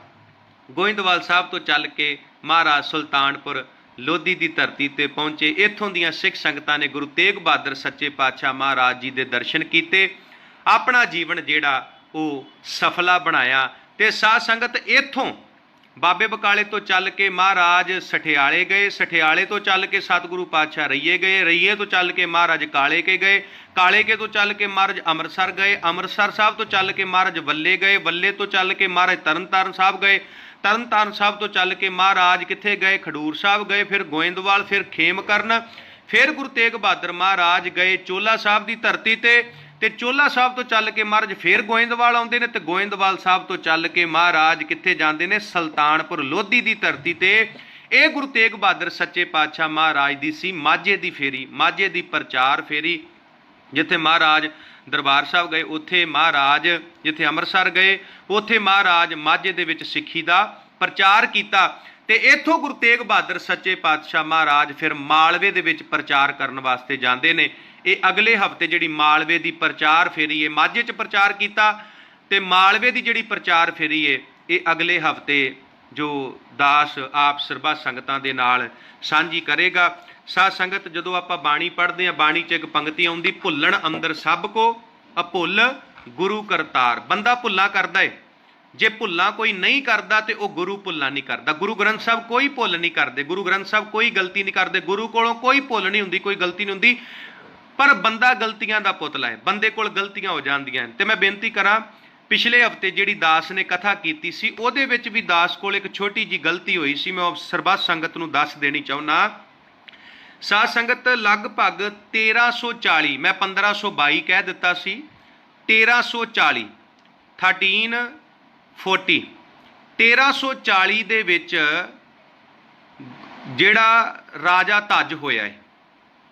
ਗੋਇੰਦਵਾਲ ਸਾਹਿਬ ਤੋਂ ਚੱਲ ਕੇ ਮਹਾਰਾਜ ਸੁਲਤਾਨਪੁਰ ਲੋਧੀ ਦੀ ਧਰਤੀ ਤੇ ਪਹੁੰਚੇ। ਇੱਥੋਂ ਦੀਆਂ ਸਿੱਖ ਸੰਗਤਾਂ ਨੇ ਗੁਰੂ ਤੇਗ ਬਹਾਦਰ ਸੱਚੇ ਪਾਤਸ਼ਾਹ ਮਹਾਰਾਜ ਜੀ ਦੇ ਦਰਸ਼ਨ ਕੀਤੇ, ਆਪਣਾ ਜੀਵਨ ਜਿਹੜਾ ਉਹ ਸਫਲਾ ਬਣਾਇਆ। ਤੇ ਸਾਧ ਸੰਗਤ ਇੱਥੋਂ ਬਾਬੇ ਬਕਾਲੇ ਤੋਂ ਚੱਲ ਕੇ ਮਹਾਰਾਜ ਸਠਿਆਲੇ ਗਏ, ਸਠਿਆਲੇ ਤੋਂ ਚੱਲ ਕੇ ਸਤਿਗੁਰੂ ਪਾਤਸ਼ਾਹ ਰਈਏ ਗਏ, ਰਈਏ ਤੋਂ ਚੱਲ ਕੇ ਮਹਾਰਾਜ ਕਾਲੇ ਕੇ ਗਏ, ਕਾਲੇ ਕੇ ਤੋਂ ਚੱਲ ਕੇ ਮਹਾਰਾਜ ਅੰਮ੍ਰਿਤਸਰ ਗਏ, ਅੰਮ੍ਰਿਤਸਰ ਸਾਹਿਬ ਤੋਂ ਚੱਲ ਕੇ ਮਹਾਰਾਜ ਵੱਲੇ ਗਏ, ਵੱਲੇ ਤੋਂ ਚੱਲ ਕੇ ਮਹਾਰਾਜ ਤਰਨਤਾਰਨ ਸਾਹਿਬ ਗਏ, ਤਰਨਤਾਰਨ ਸਾਹਿਬ ਤੋਂ ਚੱਲ ਕੇ ਮਹਾਰਾਜ ਕਿੱਥੇ ਗਏ, ਖਡੂਰ ਸਾਹਿਬ ਗਏ, ਫਿਰ ਗੋਇੰਦਵਾਲ, ਫਿਰ ਖੇਮਕਰਨ, ਫਿਰ ਗੁਰੂ ਤੇਗ ਬਹਾਦਰ ਮਹਾਰਾਜ ਗਏ ਚੋਲਾ ਸਾਹਿਬ ਦੀ ਧਰਤੀ ਤੇ ਚੋਲਾ ਸਾਹਿਬ ਤੋਂ ਚੱਲ ਕੇ ਮਹਾਰਾਜ ਫਿਰ ਗੋਇੰਦਵਾਲ ਆਉਂਦੇ ਨੇ, ਤੇ ਗੋਇੰਦਵਾਲ ਸਾਹਿਬ ਤੋਂ ਚੱਲ ਕੇ ਮਹਾਰਾਜ ਕਿੱਥੇ ਜਾਂਦੇ ਨੇ, ਸੁਲਤਾਨਪੁਰ ਲੋਧੀ ਦੀ ਧਰਤੀ ਤੇ। ਇਹ ਗੁਰੂ ਤੇਗ ਬਹਾਦਰ ਸੱਚੇ ਪਾਤਸ਼ਾਹ ਮਹਾਰਾਜ ਦੀ ਸੀ ਮਾਝੇ ਦੀ ਫੇਰੀ, ਮਾਝੇ ਦੀ ਪ੍ਰਚਾਰ ਫੇਰੀ। ਜਿੱਥੇ ਮਹਾਰਾਜ ਦਰਬਾਰ ਸਾਹਿਬ ਗਏ ਉੱਥੇ ਮਹਾਰਾਜ, ਜਿੱਥੇ ਅੰਮ੍ਰਿਤਸਰ ਗਏ ਉੱਥੇ ਮਹਾਰਾਜ ਮਾਝੇ ਦੇ ਵਿੱਚ ਸਿੱਖੀ ਦਾ ਪ੍ਰਚਾਰ ਕੀਤਾ। ਤੇ ਇੱਥੋਂ ਗੁਰੂ ਤੇਗ ਬਹਾਦਰ ਸੱਚੇ ਪਾਤਸ਼ਾਹ ਮਹਾਰਾਜ ਫਿਰ ਮਾਲਵੇ ਦੇ ਵਿੱਚ ਪ੍ਰਚਾਰ ਕਰਨ ਵਾਸਤੇ ਜਾਂਦੇ ਨੇ। ਇਹ ਅਗਲੇ ਹਫ਼ਤੇ ਜਿਹੜੀ ਮਾਲਵੇ ਦੀ ਪ੍ਰਚਾਰ ਫੇਰੀ ਹੈ, ਮਾਝੇ 'ਚ ਪ੍ਰਚਾਰ ਕੀਤਾ ਤੇ ਮਾਲਵੇ ਦੀ ਜਿਹੜੀ ਪ੍ਰਚਾਰ ਫੇਰੀ ਹੈ ਇਹ ਅਗਲੇ ਹਫ਼ਤੇ ਜੋ ਦਾਸ ਆਪ ਸਰਬੱਤ ਸੰਗਤਾਂ ਦੇ ਨਾਲ ਸਾਂਝੀ ਕਰੇਗਾ। ਸਾਧ ਸੰਗਤ ਜਦੋਂ ਆਪਾਂ ਬਾਣੀ ਪੜ੍ਹਦੇ ਹਾਂ, ਬਾਣੀ 'ਚ ਇੱਕ ਪੰਕਤੀ ਆਉਂਦੀ, ਭੁੱਲਣ ਅੰਦਰ ਸਭ ਕੋ ਅਭੁੱਲ ਗੁਰੂ ਕਰਤਾਰ। ਬੰਦਾ ਭੁੱਲਾਂ ਕਰਦਾ ਏ, ਜੇ ਭੁੱਲਾਂ ਕੋਈ ਨਹੀਂ ਕਰਦਾ ਤੇ ਉਹ ਗੁਰੂ ਭੁੱਲਾਂ ਨਹੀਂ ਕਰਦਾ। ਗੁਰੂ ਗ੍ਰੰਥ ਸਾਹਿਬ ਕੋਈ ਭੁੱਲ ਨਹੀਂ ਕਰਦੇ, ਗੁਰੂ ਗ੍ਰੰਥ ਸਾਹਿਬ ਕੋਈ ਗਲਤੀ ਨਹੀਂ ਕਰਦੇ, ਗੁਰੂ ਕੋਲੋਂ ਕੋਈ ਭੁੱਲ ਨਹੀਂ ਹੁੰਦੀ, ਕੋਈ ਗਲਤੀ ਨਹੀਂ ਹੁੰਦੀ। ਪਰ ਬੰਦਾ ਗਲਤੀਆਂ ਦਾ ਪੁਤਲਾ ਹੈ, ਬੰਦੇ ਕੋਲ ਗਲਤੀਆਂ ਹੋ ਜਾਂਦੀਆਂ। ਤੇ ਮੈਂ ਬੇਨਤੀ ਕਰਾਂ, ਪਿਛਲੇ ਹਫ਼ਤੇ ਜਿਹੜੀ ਦਾਸ ਨੇ ਕਥਾ ਕੀਤੀ ਸੀ ਉਹਦੇ ਵਿੱਚ ਵੀ ਦਾਸ ਕੋਲ ਇੱਕ ਛੋਟੀ ਜੀ ਗਲਤੀ ਹੋਈ ਸੀ, ਮੈਂ ਸਰਬੱਤ ਸੰਗਤ ਨੂੰ ਦੱਸ ਦੇਣੀ ਚਾਹੁੰਦਾ। ਸਾਧ ਸੰਗਤ ਲਗਭਗ 1340, ਮੈਂ 1522 ਕਹਿ ਦਿੱਤਾ ਸੀ, 1340 1340 1340 ਦੇ ਵਿੱਚ ਜਿਹੜਾ ਰਾਜਾ ਧੱਜ ਹੋਇਆ ਹੈ,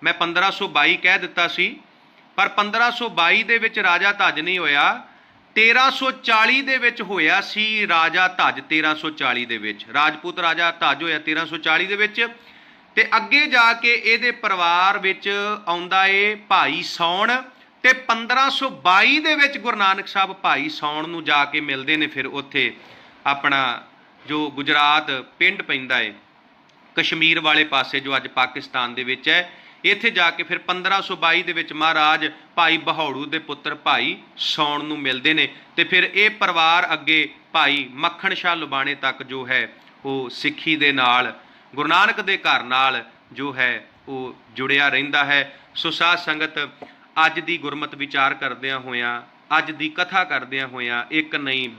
ਮੈਂ 1522 ਕਹਿ ਦਿੱਤਾ ਸੀ, ਪਰ 1522 ਦੇ ਵਿੱਚ ਰਾਜਾ ਧੱਜ ਨਹੀਂ ਹੋਇਆ, 1340 ਦੇ ਵਿੱਚ ਹੋਇਆ ਸੀ ਰਾਜਾ ਧੱਜ। 1340 ਦੇ ਵਿੱਚ ਰਾਜਪੂਤ ਰਾਜਾ ਧੱਜ ਹੋਇਆ 1340 ਦੇ ਵਿੱਚ। ਤੇ ਅੱਗੇ ਜਾ ਕੇ ਇਹਦੇ ਪਰਿਵਾਰ ਵਿੱਚ ਆਉਂਦਾ ਏ ਭਾਈ ਸੌਣ, ਤੇ 1522 ਦੇ ਵਿੱਚ ਗੁਰੂ ਨਾਨਕ ਸਾਹਿਬ ਭਾਈ ਸੌਣ ਨੂੰ ਜਾ ਕੇ ਮਿਲਦੇ ਨੇ। ਫਿਰ ਉੱਥੇ ਆਪਣਾ ਜੋ ਗੁਜਰਾਤ ਪਿੰਡ ਪੈਂਦਾ ਏ ਕਸ਼ਮੀਰ ਵਾਲੇ ਪਾਸੇ, ਜੋ ਅੱਜ ਪਾਕਿਸਤਾਨ ਦੇ ਵਿੱਚ ਹੈ, ਇੱਥੇ ਜਾ ਕੇ ਫਿਰ 1522 ਦੇ ਵਿੱਚ ਮਹਾਰਾਜ ਭਾਈ ਬਹੌੜੂ ਦੇ ਪੁੱਤਰ ਭਾਈ ਸੌਣ ਨੂੰ ਮਿਲਦੇ ਨੇ। ਤੇ ਫਿਰ ਇਹ ਪਰਿਵਾਰ ਅੱਗੇ ਭਾਈ ਮੱਖਣ ਸ਼ਾਹ ਲੁਬਾਣੇ ਤੱਕ ਜੋ ਹੈ ਉਹ ਸਿੱਖੀ ਦੇ ਨਾਲ, ਗੁਰੂ ਨਾਨਕ ਦੇ ਘਰ ਨਾਲ ਜੋ ਹੈ ਉਹ ਜੁੜਿਆ ਰਹਿੰਦਾ ਹੈ। ਸੋ ਸਾਧ ਸੰਗਤ, ਅੱਜ ਦੀ ਗੁਰਮਤਿ ਵਿਚਾਰ ਕਰਦਿਆਂ ਹੋਇਆਂ, ਅੱਜ ਦੀ ਕਥਾ ਕਰਦਿਆਂ ਹੋਇਆਂ, ਇੱਕ ਨਹੀਂ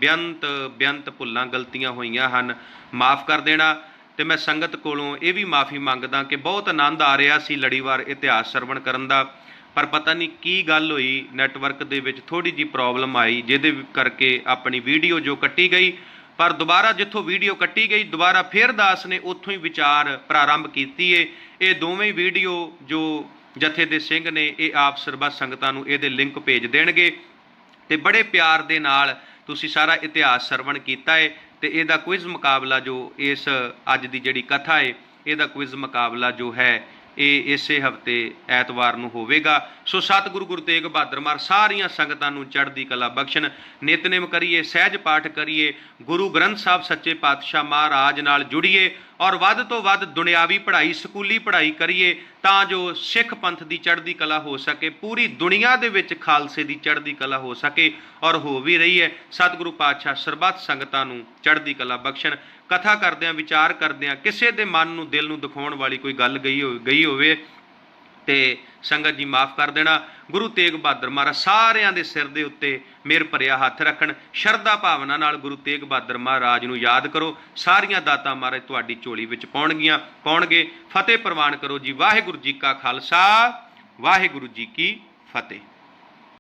ਬੇਅੰਤ ਭੁੱਲਾਂ ਗਲਤੀਆਂ ਹੋਈਆਂ ਹਨ, ਮਾफ़ ਕਰ ਦੇਣਾ। ਤੇ ਮੈਂ ਸੰਗਤ ਕੋਲੋਂ ਇਹ ਵੀ ਮਾफ़ੀ ਮੰਗਦਾ ਕਿ ਬਹੁਤ ਆਨੰਦ ਆ ਰਿਹਾ ਸੀ ਲੜੀਵਾਰ ਇਤਿਹਾਸ ਸਰਵਣ ਕਰਨ ਦਾ, ਪਰ ਪਤਾ ਨਹੀਂ ਕੀ ਗੱਲ ਹੋਈ, ਨੈਟਵਰਕ ਦੇ ਵਿੱਚ ਥੋੜ੍ਹੀ ਜਿਹੀ ਪ੍ਰੋਬਲਮ ਆਈ, ਜਿਹਦੇ ਕਰਕੇ ਆਪਣੀ ਵੀਡੀਓ ਜੋ ਕੱਟੀ ਗਈ, ਪਰ ਦੁਬਾਰਾ ਜਿੱਥੋਂ ਵੀਡੀਓ ਕੱਟੀ ਗਈ ਦੁਬਾਰਾ ਫਿਰ ਦਾਸ ਨੇ ਉੱਥੋਂ ਹੀ ਵਿਚਾਰ ਪ੍ਰਾਰੰਭ ਕੀਤੀ ਏ। ਇਹ ਦੋਵੇਂ ਵੀਡੀਓ ਜੋ ਜਥੇ ਦੇ ਸਿੰਘ ਨੇ ਇਹ ਆਪ ਸਰਬੱਤ ਸੰਗਤਾਂ ਨੂੰ ਇਹਦੇ ਲਿੰਕ ਭੇਜ ਦੇਣਗੇ। ਤੇ ਬੜੇ ਪਿਆਰ ਦੇ ਨਾਲ ਤੁਸੀਂ ਸਾਰਾ ਇਤਿਹਾਸ ਸਰਵਣ ਕੀਤਾ ਏ। ਤੇ ਇਹਦਾ ਕੁਇਜ਼ ਮੁਕਾਬਲਾ ਜੋ ਇਸ ਅੱਜ ਦੀ ਜਿਹੜੀ ਕਥਾ ਏ, ਇਹਦਾ ਕੁਇਜ਼ ਮੁਕਾਬਲਾ ਜੋ ਹੈ ਇਹ ਇਸੇ ਹਫ਼ਤੇ ਐਤਵਾਰ ਨੂੰ ਹੋਵੇਗਾ। ਸੋ ਸਤਿਗੁਰੂ ਗੁਰੂ ਤੇਗ ਬਹਾਦਰ ਮਹਾਰਾਜ ਸਾਰੀਆਂ ਸੰਗਤਾਂ ਨੂੰ ਚੜ੍ਹਦੀ ਕਲਾ ਬਖਸ਼ਣ। ਨਿਤਨੇਮ ਕਰੀਏ, ਸਹਿਜ ਪਾਠ ਕਰੀਏ, ਗੁਰੂ ਗ੍ਰੰਥ ਸਾਹਿਬ ਸੱਚੇ ਪਾਤਸ਼ਾਹ ਮਹਾਰਾਜ ਨਾਲ ਜੁੜੀਏ, ਔਰ ਵੱਧ ਤੋਂ ਵੱਧ ਦੁਨਿਆਵੀ ਪੜ੍ਹਾਈ, ਸਕੂਲੀ ਪੜ੍ਹਾਈ ਕਰੀਏ, ਤਾਂ ਜੋ ਸਿੱਖ ਪੰਥ ਦੀ ਚੜ੍ਹਦੀ ਕਲਾ ਹੋ ਸਕੇ, ਪੂਰੀ ਦੁਨੀਆ ਦੇ ਵਿੱਚ ਖਾਲਸੇ ਦੀ ਚੜ੍ਹਦੀ ਕਲਾ ਹੋ ਸਕੇ, ਔਰ ਹੋ ਵੀ ਰਹੀ ਹੈ। ਸਤਿਗੁਰੂ ਪਾਤਸ਼ਾਹ ਸਰਬੱਤ ਸੰਗਤਾਂ ਨੂੰ ਚੜ੍ਹਦੀ ਕਲਾ ਬਖਸ਼ਣ। ਕਥਾ ਕਰਦਿਆਂ, ਵਿਚਾਰ ਕਰਦਿਆਂ ਕਿਸੇ ਦੇ ਮਨ ਨੂੰ, ਦਿਲ ਨੂੰ ਦਿਖਾਉਣ ਵਾਲੀ ਕੋਈ ਗੱਲ ਗਈ ਹੋਵੇ ਤੇ ਸੰਗਤ ਜੀ ਮਾफ़ ਕਰ ਦੇਣਾ। ਗੁਰੂ ਤੇਗ ਬਹਾਦਰ ਮਹਾਰਾਜ ਸਾਰਿਆਂ ਦੇ ਸਿਰ ਦੇ ਉੱਤੇ ਮਿਹਰ ਭਰਿਆ ਹੱਥ ਰੱਖਣ। ਸ਼ਰਧਾ ਭਾਵਨਾ ਨਾਲ ਗੁਰੂ ਤੇਗ ਬਹਾਦਰ ਮਹਾਰਾਜ ਨੂੰ ਯਾਦ ਕਰੋ। ਸਾਰੀਆਂ ਦਾਤਾਂ ਮਹਾਰਾਜ ਤੁਹਾਡੀ ਝੋਲੀ ਵਿੱਚ ਪਾਉਣਗੇ। ਫਤਿਹ ਪ੍ਰਵਾਨ ਕਰੋ ਜੀ। ਵਾਹਿਗੁਰੂ ਜੀ ਕਾ ਖਾਲਸਾ, ਵਾਹਿਗੁਰੂ ਜੀ ਕੀ ਫਤਿਹ।